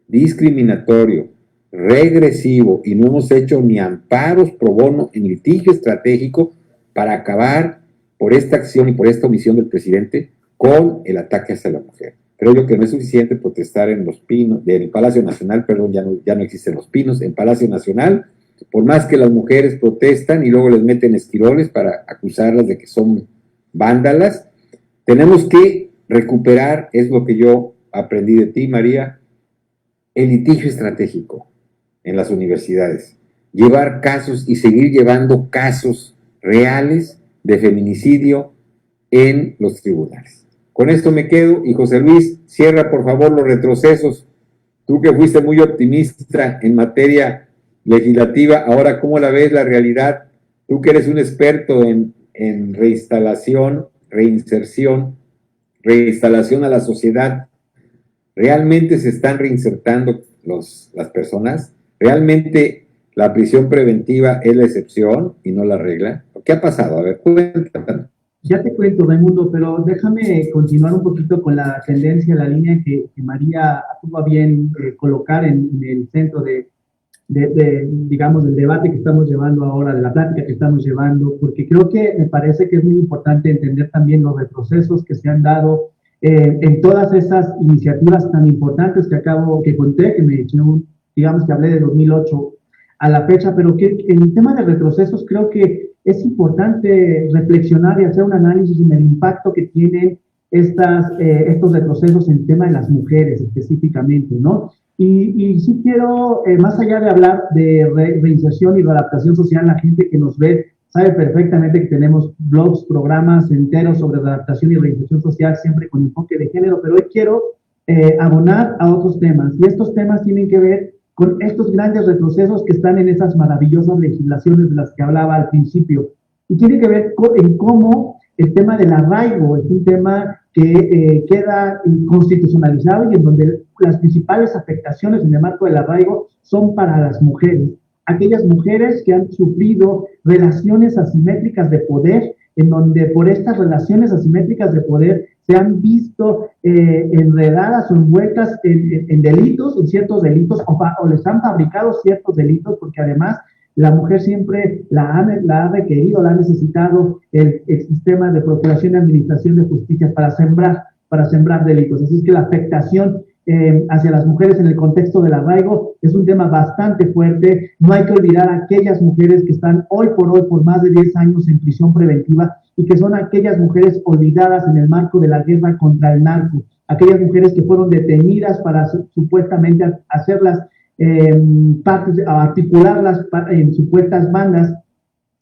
discriminatorio, regresivo, y no hemos hecho ni amparos pro bono en litigio estratégico para acabar por esta acción y por esta omisión del presidente con el ataque hacia la mujer. Creo yo que no es suficiente protestar en Los Pinos, en el Palacio Nacional, perdón, ya no existen Los Pinos, en Palacio Nacional, por más que las mujeres protestan y luego les meten esquiroles para acusarlas de que son vándalas. Tenemos que recuperar, es lo que yo aprendí de ti, María, el litigio estratégico en las universidades. Llevar casos y seguir llevando casos reales de feminicidio en los tribunales. Con esto me quedo, y José Luis, cierra por favor los retrocesos. Tú que fuiste muy optimista en materia legislativa, ahora ¿cómo la ves la realidad? Tú que eres un experto en reinstalación, reinserción, reinstalación a la sociedad, ¿realmente se están reinsertando las personas? ¿Realmente la prisión preventiva es la excepción y no la regla? ¿Qué ha pasado? A ver, cuéntanos. Ya te cuento, Raimundo, pero déjame continuar un poquito con la tendencia, la línea que María tuvo a bien colocar en el centro digamos, del debate que estamos llevando ahora, de la plática que estamos llevando, porque creo que me parece que es muy importante entender también los retrocesos que se han dado en todas esas iniciativas tan importantes que conté, que me digamos que hablé de 2008 a la fecha, pero que en el tema de retrocesos creo que es importante reflexionar y hacer un análisis en el impacto que tienen estos retrocesos en el tema de las mujeres específicamente, ¿no? Y sí quiero, más allá de hablar de reinserción y readaptación social, la gente que nos ve sabe perfectamente que tenemos blogs, programas enteros sobre readaptación y reinserción social, siempre con enfoque de género, pero hoy quiero abonar a otros temas, y estos temas tienen que ver con estos grandes retrocesos que están en esas maravillosas legislaciones de las que hablaba al principio, y tiene que ver en cómo el tema del arraigo es un tema que queda constitucionalizado y en donde las principales afectaciones en el marco del arraigo son para las mujeres. Aquellas mujeres que han sufrido relaciones asimétricas de poder, en donde por estas relaciones asimétricas de poder se han visto enredadas o envueltas en delitos, en ciertos delitos, o les han fabricado ciertos delitos, porque además la mujer siempre la ha requerido, la ha necesitado el sistema de procuración y administración de justicia para sembrar delitos. Así es que la afectación hacia las mujeres en el contexto del arraigo es un tema bastante fuerte. No hay que olvidar a aquellas mujeres que están hoy por más de 10 años en prisión preventiva y que son aquellas mujeres olvidadas en el marco de la guerra contra el narco, aquellas mujeres que fueron detenidas para supuestamente hacerlas articularlas en supuestas bandas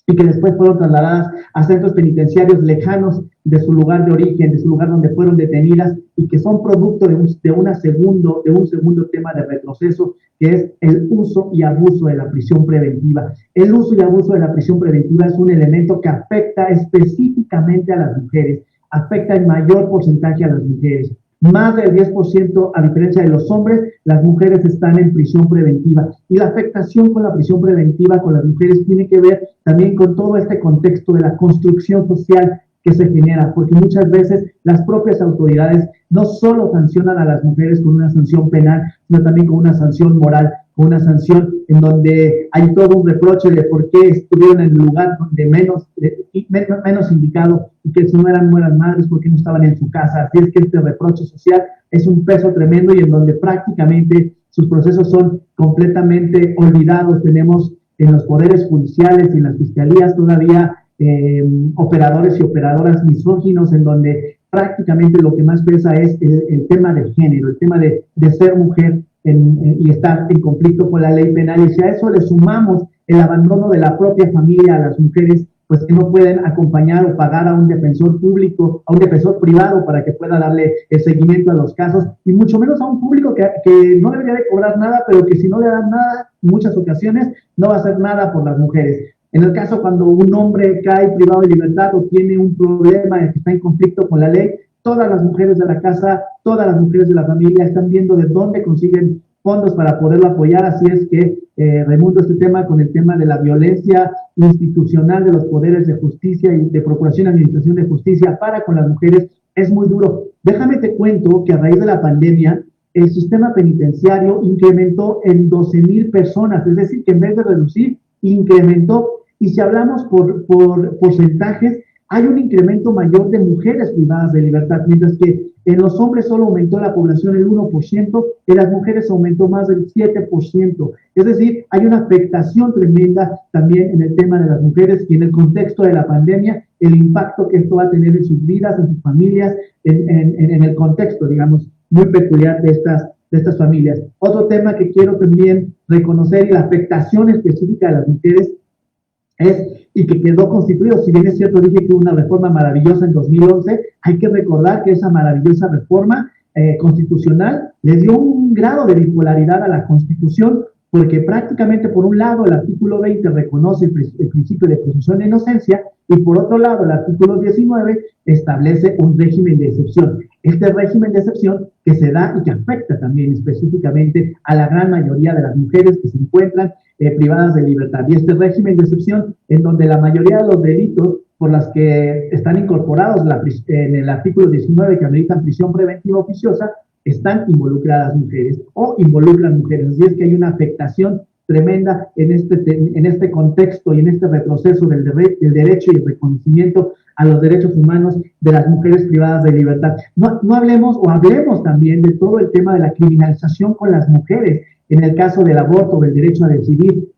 y que después fueron trasladadas a centros penitenciarios lejanos de su lugar de origen, de su lugar donde fueron detenidas, y que son producto de un segundo tema de retroceso, que es el uso y abuso de la prisión preventiva. El uso y abuso de la prisión preventiva es un elemento que afecta específicamente a las mujeres, afecta en mayor porcentaje a las mujeres. Más del 10%, a diferencia de los hombres, las mujeres están en prisión preventiva. Y la afectación con la prisión preventiva con las mujeres tiene que ver también con todo este contexto de la construcción social que se genera, porque muchas veces las propias autoridades no solo sancionan a las mujeres con una sanción penal, sino también con una sanción moral, con una sanción en donde hay todo un reproche de por qué estuvieron en el lugar donde menos indicado, y que si no eran madres, porque no estaban en su casa. Así es que este reproche social es un peso tremendo y en donde prácticamente sus procesos son completamente olvidados. Tenemos en los poderes judiciales y en las fiscalías todavía operadores y operadoras misóginos, en donde prácticamente lo que más pesa es el tema de género, el tema de ser mujer y estar en conflicto con la ley penal. Y si a eso le sumamos el abandono de la propia familia a las mujeres, pues que no pueden acompañar o pagar a un defensor público, a un defensor privado para que pueda darle el seguimiento a los casos, y mucho menos a un público que no debería de cobrar nada, pero que si no le dan nada, en muchas ocasiones no va a hacer nada por las mujeres. En el caso cuando un hombre cae privado de libertad o tiene un problema que está en conflicto con la ley, todas las mujeres de la casa, todas las mujeres de la familia están viendo de dónde consiguen fondos para poderlo apoyar. Así es que remonto este tema con el tema de la violencia institucional de los poderes de justicia y de procuración y administración de justicia para con las mujeres. Es muy duro. Déjame te cuento que a raíz de la pandemia, el sistema penitenciario incrementó en 12,000 personas, es decir, que en vez de reducir, incrementó. Y si hablamos por porcentajes, hay un incremento mayor de mujeres privadas de libertad, mientras que en los hombres solo aumentó la población el 1%, en las mujeres aumentó más del 7%. Es decir, hay una afectación tremenda también en el tema de las mujeres y en el contexto de la pandemia, el impacto que esto va a tener en sus vidas, en sus familias, en el contexto, digamos, muy peculiar de estas familias. Otro tema que quiero también reconocer y la afectación específica de las mujeres y que quedó constituido, si bien es cierto, dije que hubo una reforma maravillosa en 2011, hay que recordar que esa maravillosa reforma constitucional le dio un grado de bipolaridad a la Constitución, porque prácticamente por un lado el artículo 20 reconoce el principio de presunción de inocencia y por otro lado el artículo 19 establece un régimen de excepción. Este régimen de excepción que se da y que afecta también específicamente a la gran mayoría de las mujeres que se encuentran privadas de libertad. Y este régimen de excepción en donde la mayoría de los delitos por las que están incorporados en el artículo 19 que ameritan prisión preventiva oficiosa, están involucradas mujeres o involucran mujeres. Así es que hay una afectación tremenda en este contexto y en este retroceso del derecho y el reconocimiento a los derechos humanos de las mujeres privadas de libertad. No hablemos o hablemos también de todo el tema de la criminalización con las mujeres en el caso del aborto, del derecho a decidir.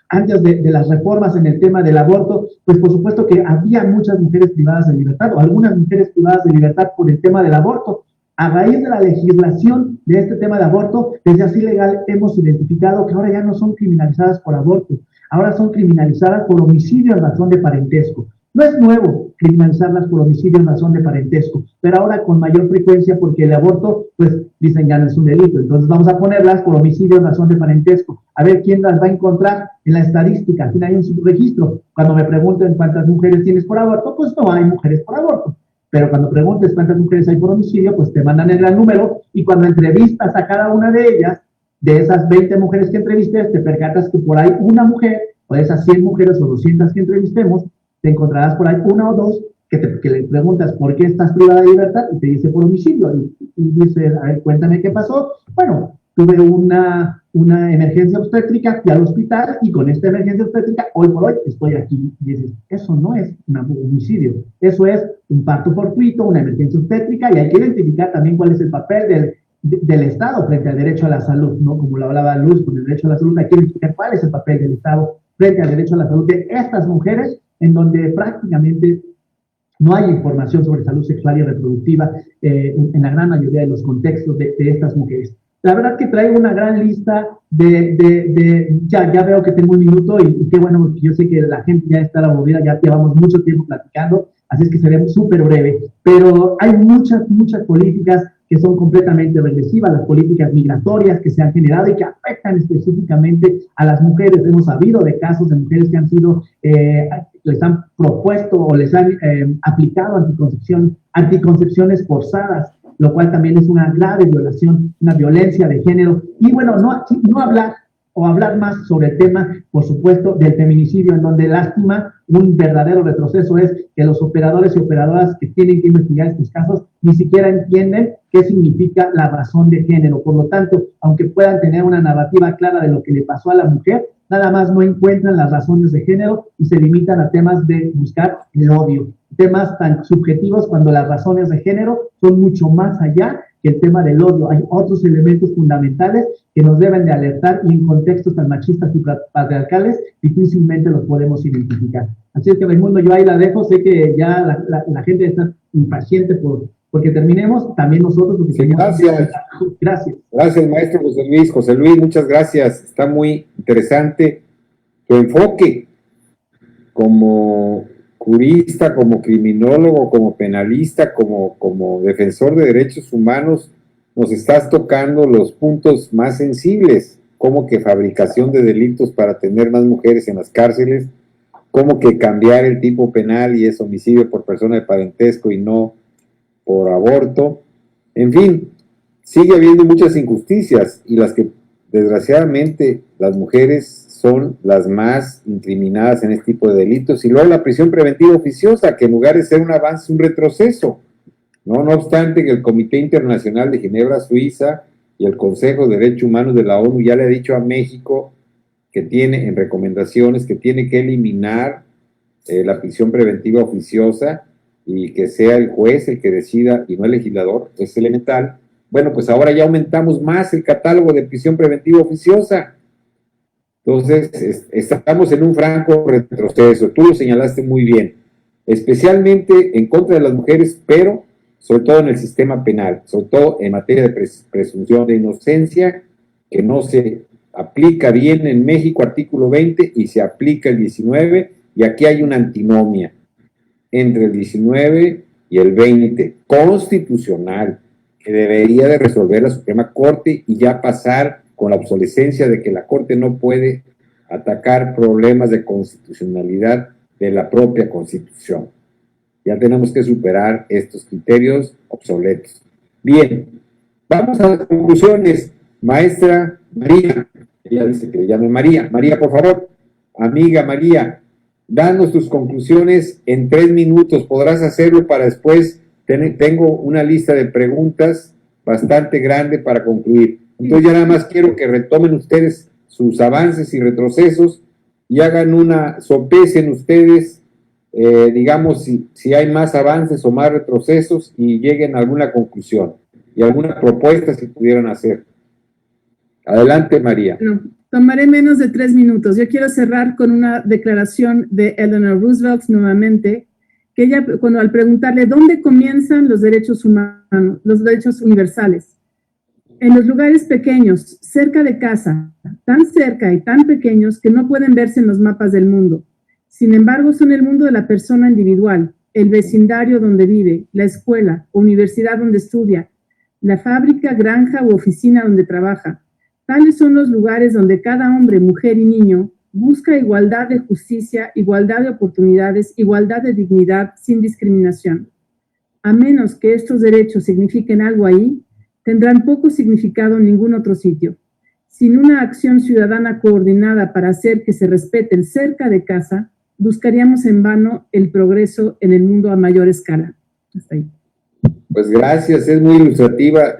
Antes de las reformas en el tema del aborto, pues por supuesto que había muchas mujeres privadas de libertad o algunas mujeres privadas de libertad por el tema del aborto. A raíz de la legislación de este tema de aborto, desde Así Legal hemos identificado que ahora ya no son criminalizadas por aborto, ahora son criminalizadas por homicidio en razón de parentesco. No es nuevo criminalizarlas por homicidio en razón de parentesco, pero ahora con mayor frecuencia porque el aborto, pues dicen ya no es un delito. Entonces vamos a ponerlas por homicidio en razón de parentesco. A ver quién las va a encontrar en la estadística. Aquí hay un subregistro. Cuando me pregunten cuántas mujeres tienes por aborto, pues no hay mujeres por aborto. Pero cuando preguntes cuántas mujeres hay por homicidio, pues te mandan el gran número. Y cuando entrevistas a cada una de ellas, de esas 20 mujeres que entrevistes, te percatas que por ahí una mujer, o de esas 100 mujeres o 200 que entrevistemos, te encontrarás por ahí una o dos que le preguntas por qué estás privada de libertad y te dice por homicidio. Y dice, a ver, cuéntame qué pasó. Bueno, tuve una emergencia obstétrica, fui al hospital y con esta emergencia obstétrica, hoy por hoy estoy aquí. Y dices, eso no es un homicidio, eso es un parto fortuito, una emergencia obstétrica, y hay que identificar también cuál es el papel del Estado frente al derecho a la salud, ¿no? Como lo hablaba Luz, con el derecho a la salud, hay que identificar cuál es el papel del Estado frente al derecho a la salud de estas mujeres, en donde prácticamente no hay información sobre salud sexual y reproductiva en la gran mayoría de los contextos de estas mujeres. La verdad que traigo una gran lista ya veo que tengo un minuto y qué bueno, porque yo sé que la gente ya está aburrida, ya llevamos mucho tiempo platicando, así es que seré súper breve, pero hay muchas políticas que son completamente regresivas, las políticas migratorias que se han generado y que afectan específicamente a las mujeres. Hemos sabido de casos de mujeres que han sido, les han propuesto o les han aplicado anticoncepciones forzadas, lo cual también es una grave violación, una violencia de género. Y bueno, no hablar más sobre el tema, por supuesto, del feminicidio, en donde lástima, un verdadero retroceso es que los operadores y operadoras que tienen que investigar estos casos ni siquiera entienden qué significa la razón de género. Por lo tanto, aunque puedan tener una narrativa clara de lo que le pasó a la mujer, nada más no encuentran las razones de género y se limitan a temas de buscar el odio, temas tan subjetivos cuando las razones de género son mucho más allá que el tema del odio. Hay otros elementos fundamentales que nos deben de alertar y en contextos tan machistas y patriarcales difícilmente los podemos identificar. Así es que, Raimundo, yo ahí la dejo. Sé que ya la gente está impaciente porque terminemos, también nosotros. Porque sí, gracias. Gracias. Gracias, maestro José Luis. José Luis, muchas gracias. Está muy interesante tu enfoque como jurista, como criminólogo, como penalista, como defensor de derechos humanos. Nos estás tocando los puntos más sensibles, como que fabricación de delitos para tener más mujeres en las cárceles, como que cambiar el tipo penal y es homicidio por persona de parentesco y no por aborto. En fin, sigue habiendo muchas injusticias y las que desgraciadamente las mujeres son las más incriminadas en este tipo de delitos. Y luego la prisión preventiva oficiosa, que en lugar de ser un avance, un retroceso. No obstante que el Comité Internacional de Ginebra, Suiza, y el Consejo de Derechos Humanos de la ONU ya le ha dicho a México que tiene en recomendaciones que tiene que eliminar la prisión preventiva oficiosa y que sea el juez el que decida y no el legislador, es elemental. Bueno, pues ahora ya aumentamos más el catálogo de prisión preventiva oficiosa. Entonces, estamos en un franco retroceso. Tú lo señalaste muy bien, especialmente en contra de las mujeres, pero sobre todo en el sistema penal, sobre todo en materia de presunción de inocencia, que no se aplica bien en México, artículo 20, y se aplica el 19, y aquí hay una antinomia entre el 19 y el 20, constitucional, que debería de resolver la Suprema Corte y ya pasar con la obsolescencia de que la Corte no puede atacar problemas de constitucionalidad de la propia Constitución. Ya tenemos que superar estos criterios obsoletos. Bien, vamos a las conclusiones. Maestra María, ella dice que le llame María. María, por favor, amiga María, danos tus conclusiones en 3 minutos. Podrás hacerlo para después. Tengo una lista de preguntas bastante grande para concluir. Entonces ya nada más quiero que retomen ustedes sus avances y retrocesos y hagan sopesen ustedes, digamos, si hay más avances o más retrocesos y lleguen a alguna conclusión y alguna propuesta si pudieran hacer. Adelante, María. Bueno, tomaré menos de 3 minutos. Yo quiero cerrar con una declaración de Eleanor Roosevelt nuevamente, que ella, cuando al preguntarle dónde comienzan los derechos humanos, los derechos universales, en los lugares pequeños, cerca de casa, tan cerca y tan pequeños que no pueden verse en los mapas del mundo. Sin embargo, son el mundo de la persona individual, el vecindario donde vive, la escuela o universidad donde estudia, la fábrica, granja u oficina donde trabaja. Tales son los lugares donde cada hombre, mujer y niño busca igualdad de justicia, igualdad de oportunidades, igualdad de dignidad, sin discriminación. A menos que estos derechos signifiquen algo ahí, tendrán poco significado en ningún otro sitio. Sin una acción ciudadana coordinada para hacer que se respeten cerca de casa, buscaríamos en vano el progreso en el mundo a mayor escala. Hasta ahí. Pues gracias, es muy ilustrativa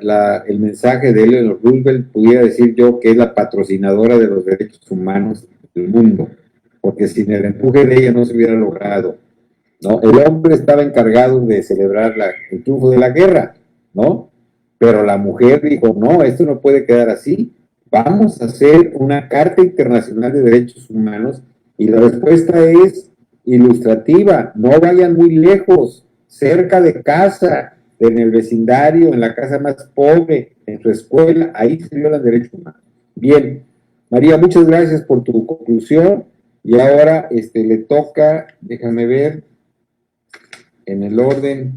el mensaje de Eleanor Roosevelt. Pudiera decir yo que es la patrocinadora de los derechos humanos del mundo, porque sin el empuje de ella no se hubiera logrado, ¿no? El hombre estaba encargado de celebrar el triunfo de la guerra, ¿no? Pero la mujer dijo, no, esto no puede quedar así, vamos a hacer una Carta Internacional de Derechos Humanos, y la respuesta es ilustrativa, no vayan muy lejos, cerca de casa, en el vecindario, en la casa más pobre, en su escuela, ahí se violan derechos humanos. Bien, María, muchas gracias por tu conclusión, y ahora le toca, déjame ver, en el orden,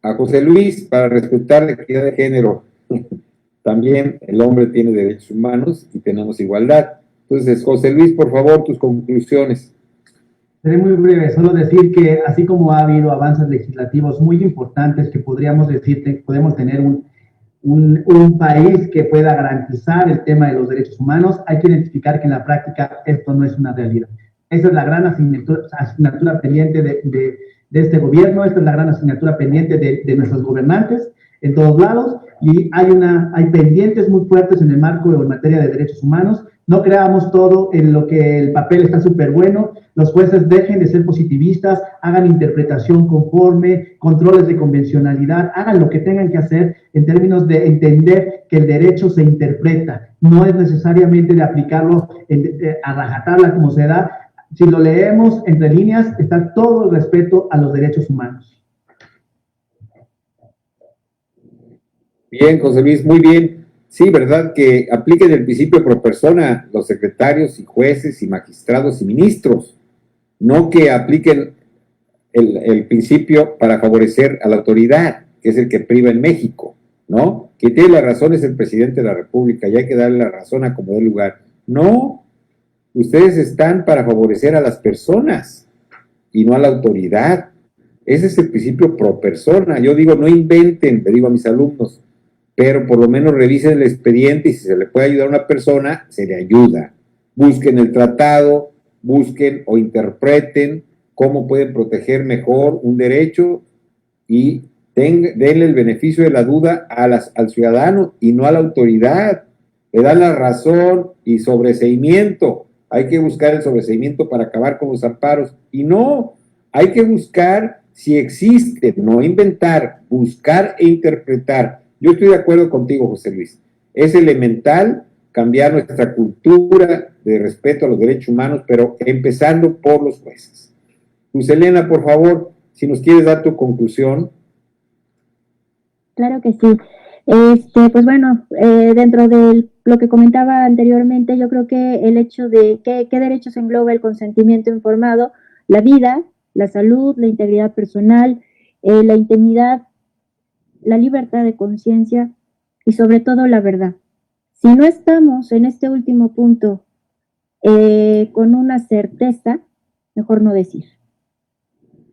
a José Luis, para respetar la equidad de género. También el hombre tiene derechos humanos y tenemos igualdad. Entonces, José Luis, por favor, tus conclusiones. Seré muy breve, solo decir que así como ha habido avances legislativos muy importantes que podríamos decir que podemos tener un país que pueda garantizar el tema de los derechos humanos, hay que identificar que en la práctica esto no es una realidad. Esa es la gran asignatura pendiente de este gobierno, esta es la gran asignatura pendiente de nuestros gobernantes en todos lados, y hay pendientes muy fuertes en el marco o en materia de derechos humanos. No creamos todo en lo que el papel está súper bueno. Los jueces dejen de ser positivistas, hagan interpretación conforme, controles de convencionalidad, hagan lo que tengan que hacer en términos de entender que el derecho se interpreta. No es necesariamente de aplicarlo a rajatabla como se da. Si lo leemos entre líneas, está todo el respeto a los derechos humanos. Bien, José Luis, muy bien. Sí, ¿verdad? Que apliquen el principio pro persona los secretarios y jueces y magistrados y ministros, no que apliquen el principio para favorecer a la autoridad, que es el que priva en México, ¿no? Quien tiene la razón es el presidente de la República y hay que darle la razón a como dé lugar. No, ustedes están para favorecer a las personas y no a la autoridad. Ese es el principio pro persona. Yo digo, no inventen, le digo a mis alumnos, pero por lo menos revisen el expediente y si se le puede ayudar a una persona, se le ayuda. Busquen el tratado, busquen o interpreten cómo pueden proteger mejor un derecho y denle el beneficio de la duda al ciudadano y no a la autoridad. Le dan la razón y sobreseimiento. Hay que buscar el sobreseimiento para acabar con los amparos. Y no, hay que buscar si existe, no inventar, buscar e interpretar. Yo estoy de acuerdo contigo, José Luis. Es elemental cambiar nuestra cultura de respeto a los derechos humanos, pero empezando por los jueces. Luz Helena, por favor, si nos quieres dar tu conclusión. Claro que sí. Pues bueno, dentro de lo que comentaba anteriormente, yo creo que el hecho de qué derechos engloba el consentimiento informado, la vida, la salud, la integridad personal, la intimidad, la libertad de conciencia y sobre todo la verdad. Si no estamos en este último punto con una certeza, mejor no decir.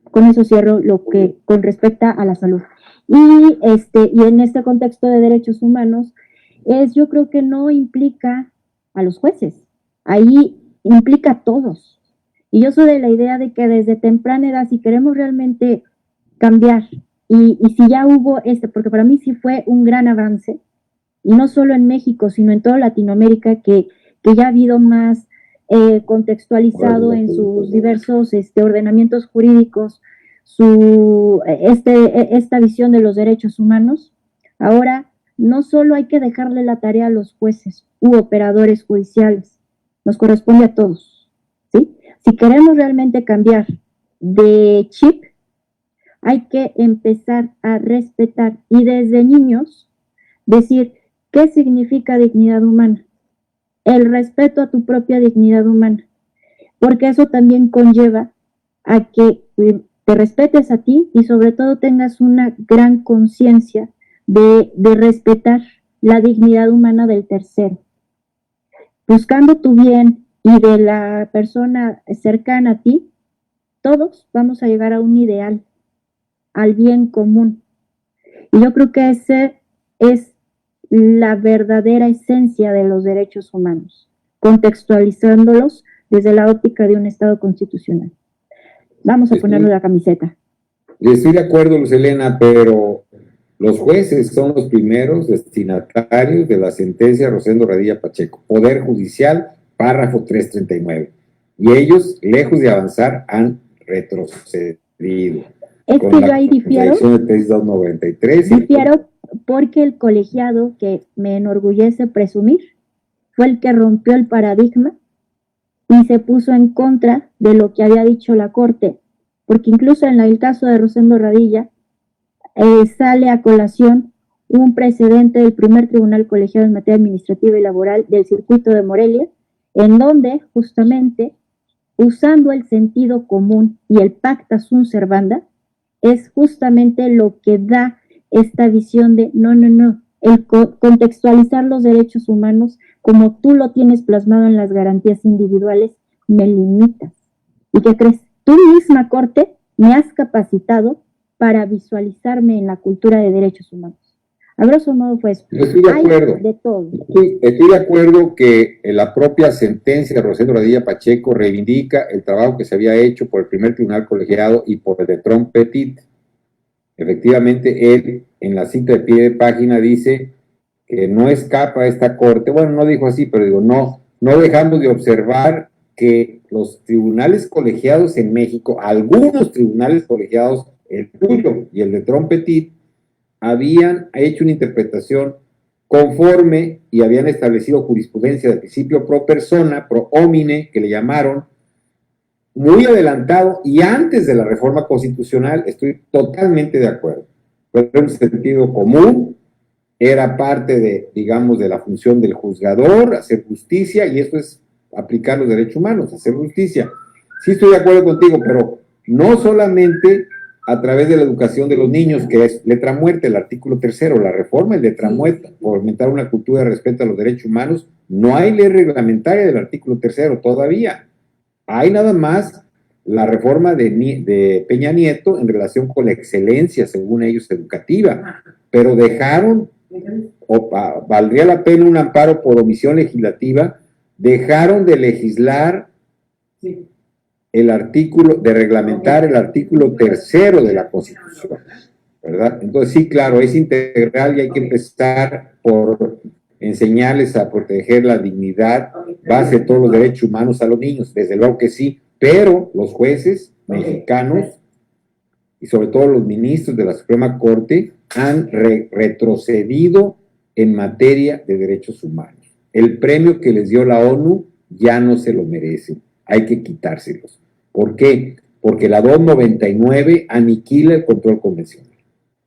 Con eso cierro lo que con respecto a la salud. Y en este contexto de derechos humanos, yo creo que no implica a los jueces, ahí implica a todos. Y yo soy de la idea de que desde temprana edad, si queremos realmente cambiar, y si ya hubo porque para mí sí fue un gran avance, y no solo en México, sino en toda Latinoamérica, que ya ha habido más contextualizado en sus diversos ordenamientos jurídicos, esta visión de los derechos humanos. Ahora, no solo hay que dejarle la tarea a los jueces u operadores judiciales, nos corresponde a todos, ¿sí? Si queremos realmente cambiar de chip, hay que empezar a respetar y desde niños decir qué significa dignidad humana, el respeto a tu propia dignidad humana. porque eso también conlleva a que te respetes a ti y sobre todo tengas una gran conciencia de respetar la dignidad humana del tercero. Buscando tu bien y de la persona cercana a ti, todos vamos a llegar a un ideal, al bien común. Y yo creo que ese es la verdadera esencia de los derechos humanos, contextualizándolos desde la óptica de un Estado constitucional. Vamos a ponerle la camiseta. Estoy de acuerdo, Luz Helena, pero los jueces son los primeros destinatarios de la sentencia Rosendo Radilla Pacheco, Poder Judicial, párrafo 339. Y ellos, lejos de avanzar, han retrocedido. Es que yo ahí difiero. Difiero porque el colegiado, que me enorgullece presumir, fue el que rompió el paradigma y se puso en contra de lo que había dicho la Corte, porque incluso en el caso de Rosendo Radilla sale a colación un precedente del primer tribunal colegiado en materia administrativa y laboral del circuito de Morelia, en donde justamente, usando el sentido común y el pacta sunt servanda, es justamente lo que da esta visión de no, el contextualizar los derechos humanos como tú lo tienes plasmado en las garantías individuales, me limitas. ¿Y qué crees? Tú misma, Corte, me has capacitado para visualizarme en la cultura de derechos humanos. A grosso modo fue eso. Estoy de acuerdo. De todo. Estoy de acuerdo que la propia sentencia de Rosendo Radilla Pacheco reivindica el trabajo que se había hecho por el primer tribunal colegiado y por el de Trompetit. Efectivamente, él en la cita de pie de página dice que no escapa a esta corte, bueno, no dijo así, pero digo, no dejamos de observar que los tribunales colegiados en México, algunos tribunales colegiados, el tuyo y el de Trompetit, habían hecho una interpretación conforme y habían establecido jurisprudencia de principio pro persona, pro homine, que le llamaron, muy adelantado y antes de la reforma constitucional. Estoy totalmente de acuerdo. Pero en sentido común, era parte de, digamos, de la función del juzgador, hacer justicia, y esto es aplicar los derechos humanos, hacer justicia. Sí estoy de acuerdo contigo, pero no solamente a través de la educación de los niños, que es letra muerta, el artículo 3º, la reforma es letra muerta, por fomentar una cultura de respeto a los derechos humanos. No hay ley reglamentaria del artículo 3º todavía. Hay nada más la reforma de Peña Nieto en relación con la excelencia, según ellos, educativa, pero dejaron, valdría la pena un amparo por omisión legislativa, dejaron de legislar el artículo, de reglamentar el artículo 3º de la Constitución, ¿verdad? Entonces sí, claro, es integral y hay que empezar por enseñarles a proteger la dignidad, base de todos los derechos humanos a los niños, desde luego que sí, pero los jueces mexicanos y sobre todo los ministros de la Suprema Corte han retrocedido en materia de derechos humanos. El premio que les dio la ONU ya no se lo merecen, hay que quitárselos. ¿Por qué? Porque la 299 aniquila el control convencional.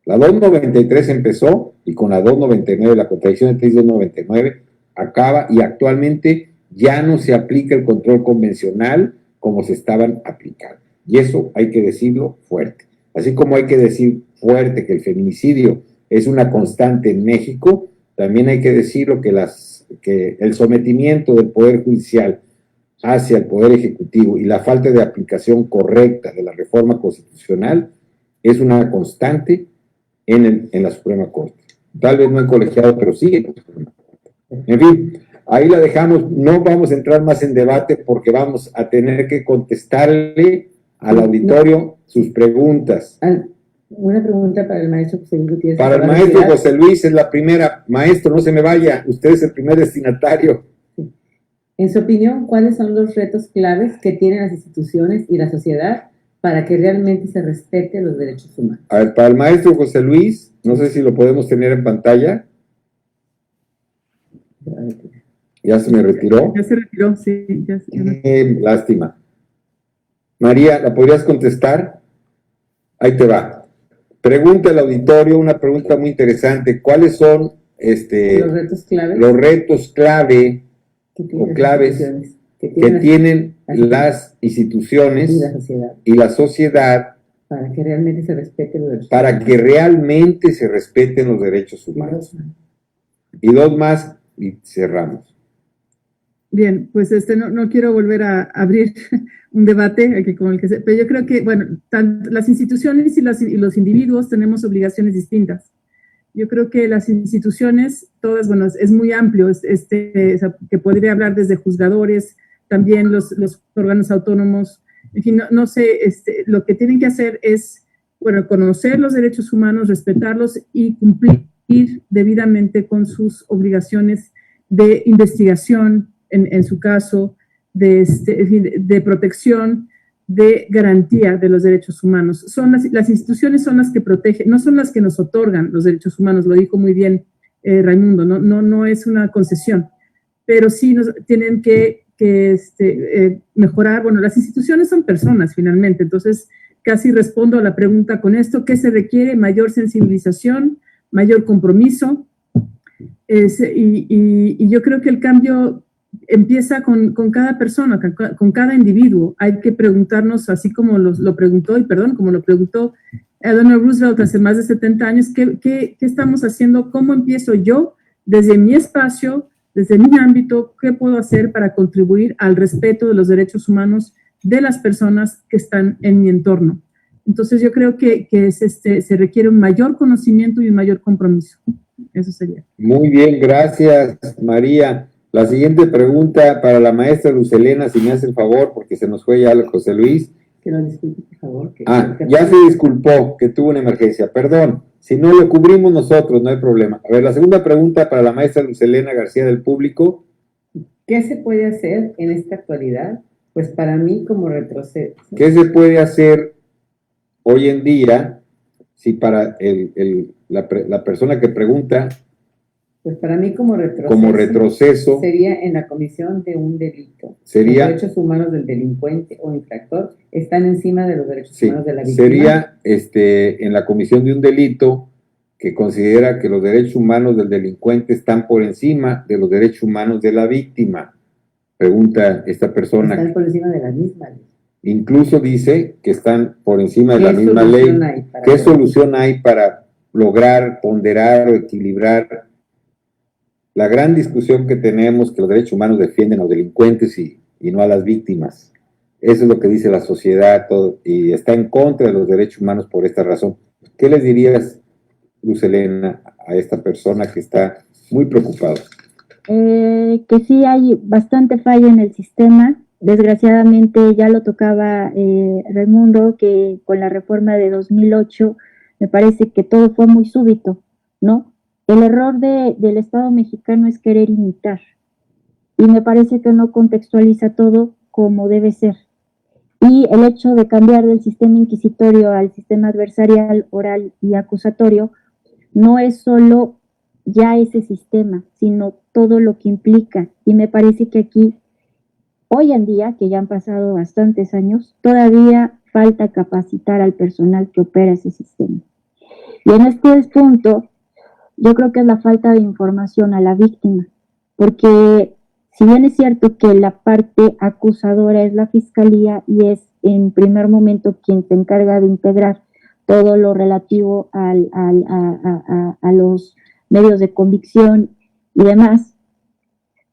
La 293 empezó y con la 299, la contradicción entre 299 acaba y actualmente ya no se aplica el control convencional como se estaban aplicando. Y eso hay que decirlo fuerte. Así como hay que decir fuerte que el feminicidio es una constante en México, también hay que decirlo que el sometimiento del Poder Judicial hacia el Poder Ejecutivo y la falta de aplicación correcta de la reforma constitucional es una constante en la Suprema Corte. Tal vez no en colegiado, pero sí en la Suprema Corte. En fin, ahí la dejamos. No vamos a entrar más en debate porque vamos a tener que contestarle al auditorio sus preguntas. Una pregunta para el maestro José Luis Gutiérrez. Para el maestro José Luis es la primera. Maestro, no se me vaya, usted es el primer destinatario. En su opinión, ¿cuáles son los retos claves que tienen las instituciones y la sociedad para que realmente se respeten los derechos humanos? A ver, para el maestro José Luis, no sé si lo podemos tener en pantalla. ¿Ya se me retiró? Ya se retiró, sí. Lástima. María, ¿la podrías contestar? Ahí te va. Pregunta al auditorio, una pregunta muy interesante. ¿Cuáles son los retos clave o claves que tienen las instituciones y la sociedad y la sociedad para que realmente se respeten los derechos para que realmente se respeten los derechos humanos. Y dos más y cerramos. Bien, pues no quiero volver a abrir un debate aquí con el que pero yo creo que, bueno, las instituciones y los individuos tenemos obligaciones distintas. Yo creo que las instituciones, todas, bueno, es muy amplio, que podría hablar desde juzgadores, también los órganos autónomos, en fin, no sé, lo que tienen que hacer es, bueno, conocer los derechos humanos, respetarlos y cumplir debidamente con sus obligaciones de investigación, en su caso, de protección, de garantía de los derechos humanos. Las instituciones son las que protegen, no son las que nos otorgan los derechos humanos, lo dijo muy bien Raimundo, no es una concesión, pero sí tienen que mejorar. Bueno, las instituciones son personas finalmente, entonces casi respondo a la pregunta con esto: ¿qué se requiere? Mayor sensibilización, mayor compromiso, y yo creo que el cambio empieza con cada persona, con cada individuo. Hay que preguntarnos, así como lo preguntó Eleanor Roosevelt hace más de 70 años, ¿qué estamos haciendo? ¿Cómo empiezo yo desde mi espacio, desde mi ámbito? ¿Qué puedo hacer para contribuir al respeto de los derechos humanos de las personas que están en mi entorno? Entonces yo creo que se requiere un mayor conocimiento y un mayor compromiso. Eso sería. Muy bien, gracias, María. La siguiente pregunta para la maestra Luz Helena, si me hace el favor, porque se nos fue ya José Luis. Que nos disculpe, por favor. Ya se disculpó, que tuvo una emergencia. Perdón, si no lo cubrimos nosotros, no hay problema. A ver, la segunda pregunta para la maestra Luz Helena García del Público. ¿Qué se puede hacer en esta actualidad? Pues para mí como retroceso. ¿Qué se puede hacer hoy en día si para la persona que pregunta? Pues para mí como retroceso sería en la comisión de un delito. Los derechos humanos del delincuente o infractor están encima de los derechos humanos de la víctima. Sería en la comisión de un delito que considera que los derechos humanos del delincuente están por encima de los derechos humanos de la víctima. Pregunta esta persona. Están por encima de la misma ley. Incluso dice que están por encima de la misma ley. ¿Qué solución hay para lograr ponderar o equilibrar la gran discusión que tenemos, que los derechos humanos defienden a los delincuentes y no a las víctimas? Eso es lo que dice la sociedad, y está en contra de los derechos humanos por esta razón. ¿Qué les dirías, Luz Helena, a esta persona que está muy preocupada? Que sí hay bastante falla en el sistema. Desgraciadamente ya lo tocaba Raimundo, que con la reforma de 2008 me parece que todo fue muy súbito, ¿no? El error del Estado mexicano es querer imitar, y me parece que no contextualiza todo como debe ser. Y el hecho de cambiar del sistema inquisitorio al sistema adversarial, oral y acusatorio no es solo ya ese sistema, sino todo lo que implica. Y me parece que aquí, hoy en día, que ya han pasado bastantes años, todavía falta capacitar al personal que opera ese sistema. Y en este punto, yo creo que es la falta de información a la víctima, porque si bien es cierto que la parte acusadora es la fiscalía y es en primer momento quien se encarga de integrar todo lo relativo a los medios de convicción y demás,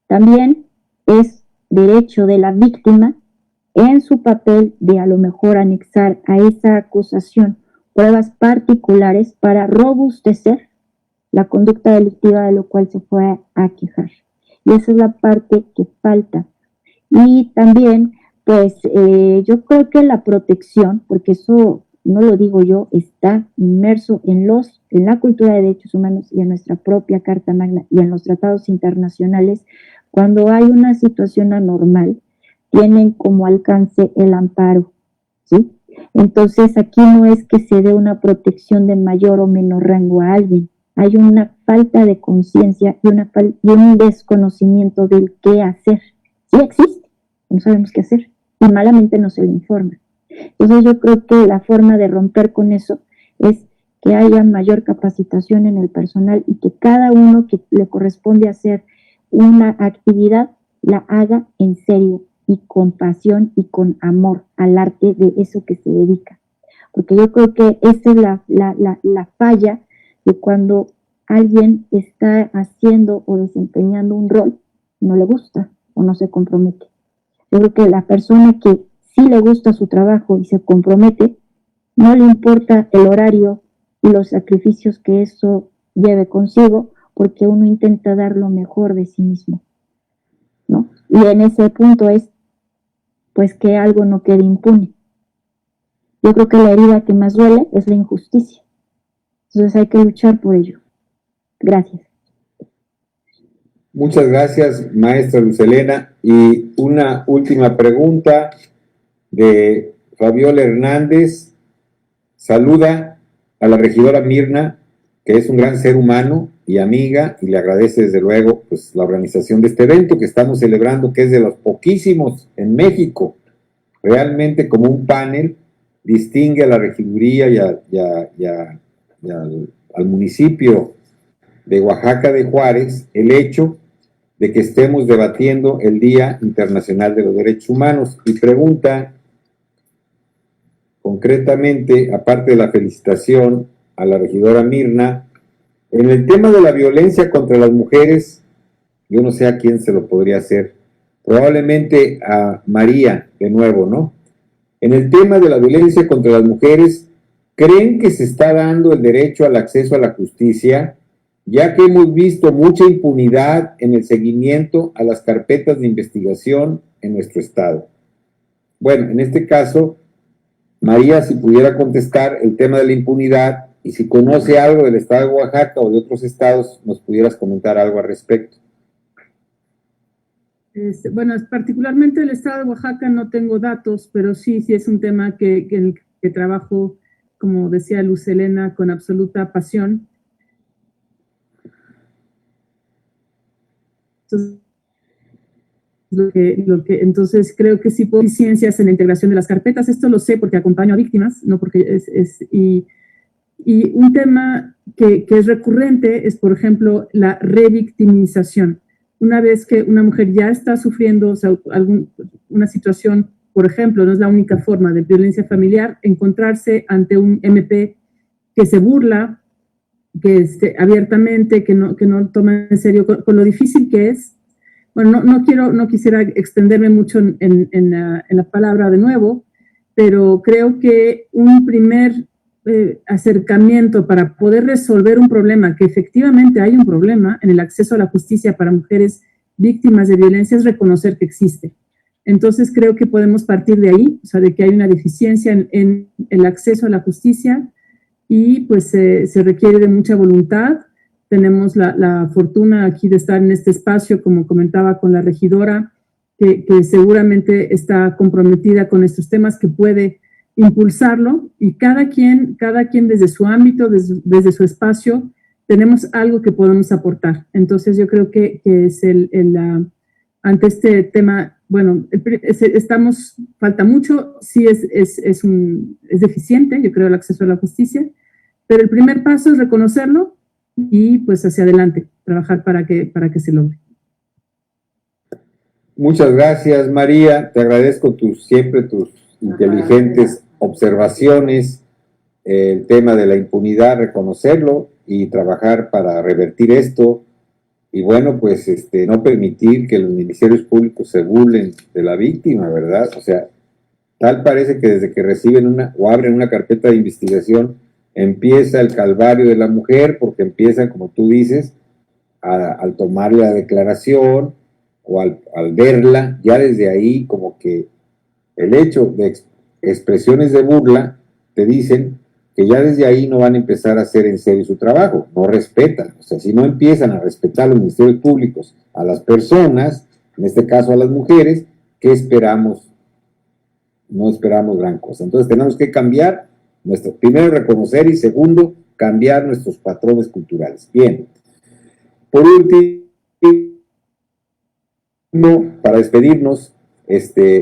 también es derecho de la víctima en su papel de a lo mejor anexar a esa acusación pruebas particulares para robustecer la conducta delictiva de lo cual se fue a quejar. Y esa es la parte que falta. Y también, pues, yo creo que la protección, porque eso no lo digo yo, está inmerso en la cultura de derechos humanos y en nuestra propia Carta Magna y en los tratados internacionales. Cuando hay una situación anormal, tienen como alcance el amparo, ¿sí? Entonces, aquí no es que se dé una protección de mayor o menor rango a alguien. Hay una falta de conciencia y un desconocimiento del qué hacer. Sí existe, no sabemos qué hacer, y malamente no se le informa. Entonces yo creo que la forma de romper con eso es que haya mayor capacitación en el personal y que cada uno que le corresponde hacer una actividad la haga en serio y con pasión y con amor al arte de eso que se dedica. Porque yo creo que esa es la falla de cuando alguien está haciendo o desempeñando un rol, no le gusta o no se compromete. Yo creo que la persona que sí le gusta su trabajo y se compromete, no le importa el horario y los sacrificios que eso lleve consigo, porque uno intenta dar lo mejor de sí mismo, ¿no? Y en ese punto es, pues, que algo no quede impune. Yo creo que la herida que más duele es la injusticia. Entonces hay que luchar por ello. Gracias. Muchas gracias, maestra Luz Helena. Y una última pregunta de Fabiola Hernández. Saluda a la regidora Mirna, que es un gran ser humano y amiga, y le agradece desde luego pues, la organización de este evento que estamos celebrando, que es de los poquísimos en México. Realmente como un panel distingue a la regiduría y al municipio de Oaxaca de Juárez el hecho de que estemos debatiendo el Día Internacional de los Derechos Humanos. Y pregunta concretamente, aparte de la felicitación a la regidora Mirna, en el tema de la violencia contra las mujeres, yo no sé a quién se lo podría hacer, probablemente a María, de nuevo, ¿no? En el tema de la violencia contra las mujeres, ¿creen que se está dando el derecho al acceso a la justicia? Ya que hemos visto mucha impunidad en el seguimiento a las carpetas de investigación en nuestro estado. Bueno, en este caso, María, si pudiera contestar el tema de la impunidad y si conoce algo del estado de Oaxaca o de otros estados, nos pudieras comentar algo al respecto. Bueno, particularmente el estado de Oaxaca no tengo datos, pero sí es un tema que trabajo, como decía Luz Helena, con absoluta pasión. Entonces creo que sí puedo eficiencias en la integración de las carpetas. Esto lo sé porque acompaño a víctimas, no porque y un tema que es recurrente es, por ejemplo, la revictimización. Una vez que una mujer ya está sufriendo, o sea, una situación, por ejemplo, no es la única forma de violencia familiar, encontrarse ante un MP que se burla, que abiertamente, que no toma en serio con lo difícil que es. Bueno, no quisiera extenderme mucho en la palabra de nuevo, pero creo que un primer acercamiento para poder resolver un problema, que efectivamente hay un problema en el acceso a la justicia para mujeres víctimas de violencia, es reconocer que existe. Entonces creo que podemos partir de ahí, o sea, de que hay una deficiencia en el acceso a la justicia y pues se requiere de mucha voluntad. Tenemos la fortuna aquí de estar en este espacio, como comentaba con la regidora, que seguramente está comprometida con estos temas, que puede impulsarlo, y cada quien desde su ámbito, desde su espacio, tenemos algo que podemos aportar. Entonces yo creo que es ante este tema, bueno, falta mucho, sí es deficiente, yo creo, el acceso a la justicia, pero el primer paso es reconocerlo y pues hacia adelante, trabajar para que se logre. Muchas gracias, María, te agradezco siempre tus inteligentes observaciones, el tema de la impunidad, reconocerlo y trabajar para revertir esto, y bueno, pues no permitir que los ministerios públicos se burlen de la víctima, ¿verdad? O sea, tal parece que desde que reciben o abren una carpeta de investigación, empieza el calvario de la mujer, porque empiezan, como tú dices, al tomar la declaración o al verla, ya desde ahí como que el hecho de expresiones de burla te dicen que ya desde ahí no van a empezar a hacer en serio su trabajo, no respetan. O sea, si no empiezan a respetar los ministerios públicos a las personas, en este caso a las mujeres, ¿qué esperamos? No esperamos gran cosa. Entonces tenemos que cambiar, primero reconocer y segundo, cambiar nuestros patrones culturales. Bien. Por último, para despedirnos,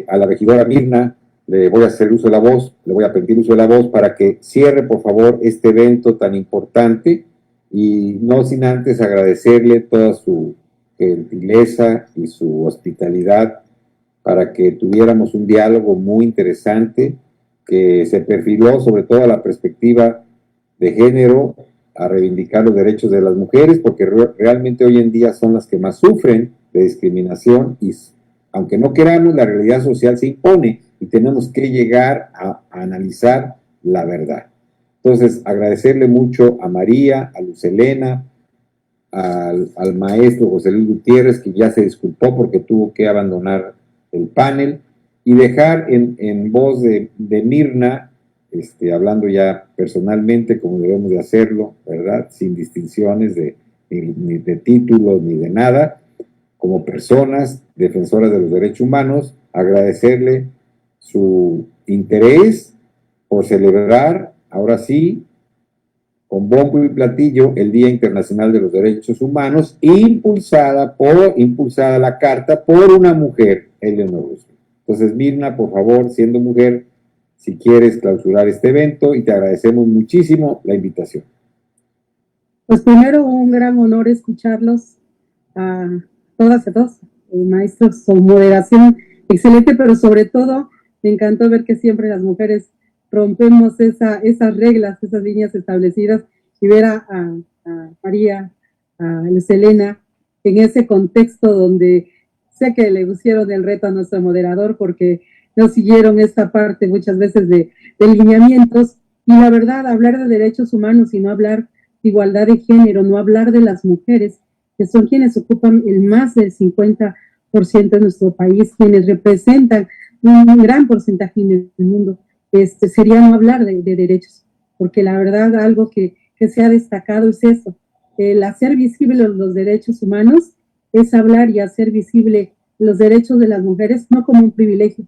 a la regidora Mirna, le voy a hacer uso de la voz, le voy a pedir uso de la voz para que cierre, por favor, este evento tan importante, y no sin antes agradecerle toda su gentileza y su hospitalidad para que tuviéramos un diálogo muy interesante que se perfiló sobre todo a la perspectiva de género, a reivindicar los derechos de las mujeres, porque realmente hoy en día son las que más sufren de discriminación y aunque no queramos, la realidad social se impone y tenemos que llegar a analizar la verdad. Entonces, agradecerle mucho a María, a Luz Helena, al maestro José Luis Gutiérrez, que ya se disculpó porque tuvo que abandonar el panel, y dejar en voz de Mirna, hablando ya personalmente, como debemos de hacerlo, ¿verdad? Sin distinciones ni de títulos ni de nada, como personas defensoras de los derechos humanos, agradecerle su interés por celebrar, ahora sí, con bombo y platillo, el Día Internacional de los Derechos Humanos, impulsada la carta por una mujer, Eleanor Roosevelt. Entonces, Mirna, por favor, siendo mujer, si quieres clausurar este evento, y te agradecemos muchísimo la invitación. Pues primero, un gran honor escucharlos a todas y todos, maestros, su moderación excelente, pero sobre todo me encantó ver que siempre las mujeres rompemos esas reglas, esas líneas establecidas, y ver a María, a Luz Helena, en ese contexto donde sé que le pusieron el reto a nuestro moderador porque no siguieron esta parte muchas veces de lineamientos, y la verdad, hablar de derechos humanos y no hablar de igualdad de género, no hablar de las mujeres, que son quienes ocupan el más del 50% de nuestro país, quienes representan un gran porcentaje en el mundo, sería no hablar de derechos, porque la verdad algo que se ha destacado es eso, el hacer visibles los derechos humanos es hablar y hacer visible los derechos de las mujeres, no como un privilegio,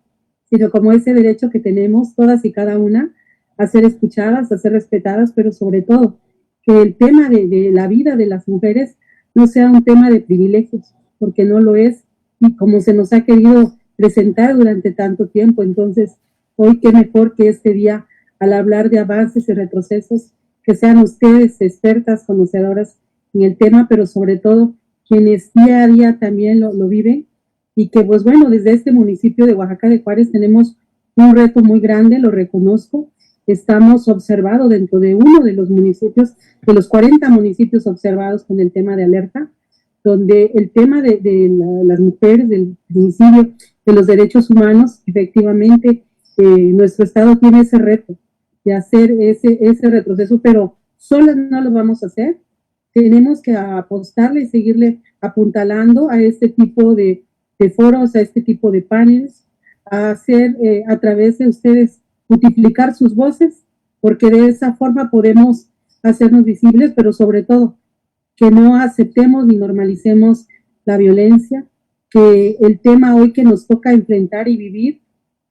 sino como ese derecho que tenemos todas y cada una a ser escuchadas, a ser respetadas, pero sobre todo que el tema de la vida de las mujeres no sea un tema de privilegios, porque no lo es, y como se nos ha querido presentar durante tanto tiempo. Entonces, hoy qué mejor que este día, al hablar de avances y retrocesos, que sean ustedes expertas, conocedoras en el tema, pero sobre todo quienes día a día también lo viven, y que pues bueno, desde este municipio de Oaxaca de Juárez tenemos un reto muy grande, lo reconozco. Estamos observados dentro de uno de los municipios, de los 40 municipios observados con el tema de alerta, donde el tema de las mujeres, del principio de los derechos humanos, efectivamente, nuestro estado tiene ese reto de hacer ese retroceso, pero solas no lo vamos a hacer. Tenemos que apostarle y seguirle apuntalando a este tipo de foros, a este tipo de paneles, a hacer a través de ustedes multiplicar sus voces, porque de esa forma podemos hacernos visibles, pero sobre todo que no aceptemos ni normalicemos la violencia, que el tema hoy que nos toca enfrentar y vivir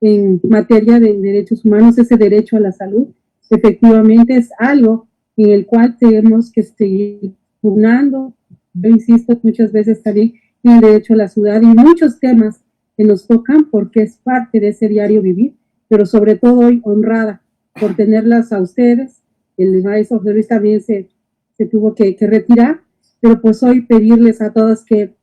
en materia de derechos humanos, ese derecho a la salud, efectivamente es algo en el cual tenemos que seguir pugnando. Yo insisto muchas veces también en el derecho a la ciudad y muchos temas que nos tocan porque es parte de ese diario vivir, pero sobre todo hoy honrada por tenerlas a ustedes. El maestro José Luis también se tuvo que retirar, pero pues hoy pedirles a todas que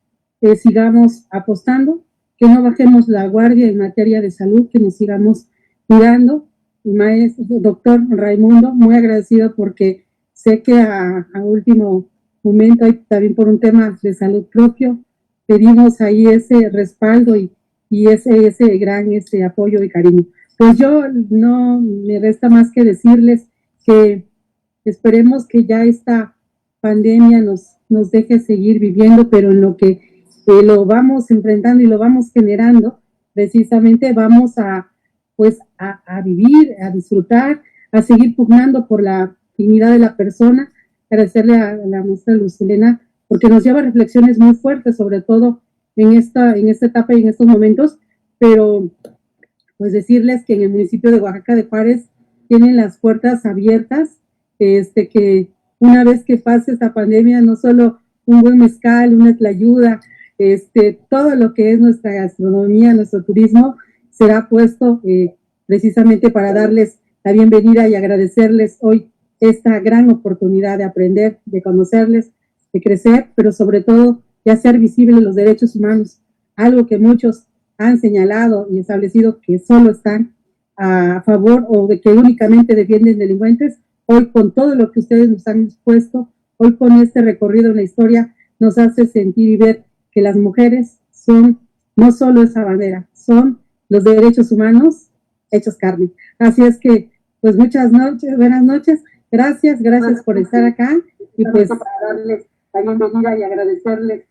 sigamos apostando, que no bajemos la guardia en materia de salud, que nos sigamos cuidando. El maestro, doctor Raimundo, muy agradecido porque sé que a último momento, y también por un tema de salud propio, pedimos ahí ese respaldo y ese gran apoyo y cariño. Pues yo no me resta más que decirles que esperemos que ya esta pandemia nos deje seguir viviendo, pero en lo que lo vamos enfrentando y lo vamos generando, precisamente vamos a vivir, a disfrutar, a seguir pugnando por la dignidad de la persona. Agradecerle a la maestra Luz Helena porque nos lleva a reflexiones muy fuertes, sobre todo en esta etapa y en estos momentos, pero pues decirles que en el municipio de Oaxaca de Juárez tienen las puertas abiertas, que una vez que pase esta pandemia, no solo un buen mezcal, una tlayuda, todo lo que es nuestra gastronomía, nuestro turismo, será puesto precisamente para darles la bienvenida y agradecerles hoy esta gran oportunidad de aprender, de conocerles, de crecer, pero sobre todo de hacer visibles los derechos humanos, algo que muchos han señalado y establecido que solo están a favor o de que únicamente defienden delincuentes, hoy con todo lo que ustedes nos han expuesto, hoy con este recorrido en la historia, nos hace sentir y ver que las mujeres son no solo esa bandera, son los derechos humanos hechos carne. Así es que, pues muchas noches, buenas noches, gracias por estar acá y pues para darles la bienvenida y agradecerles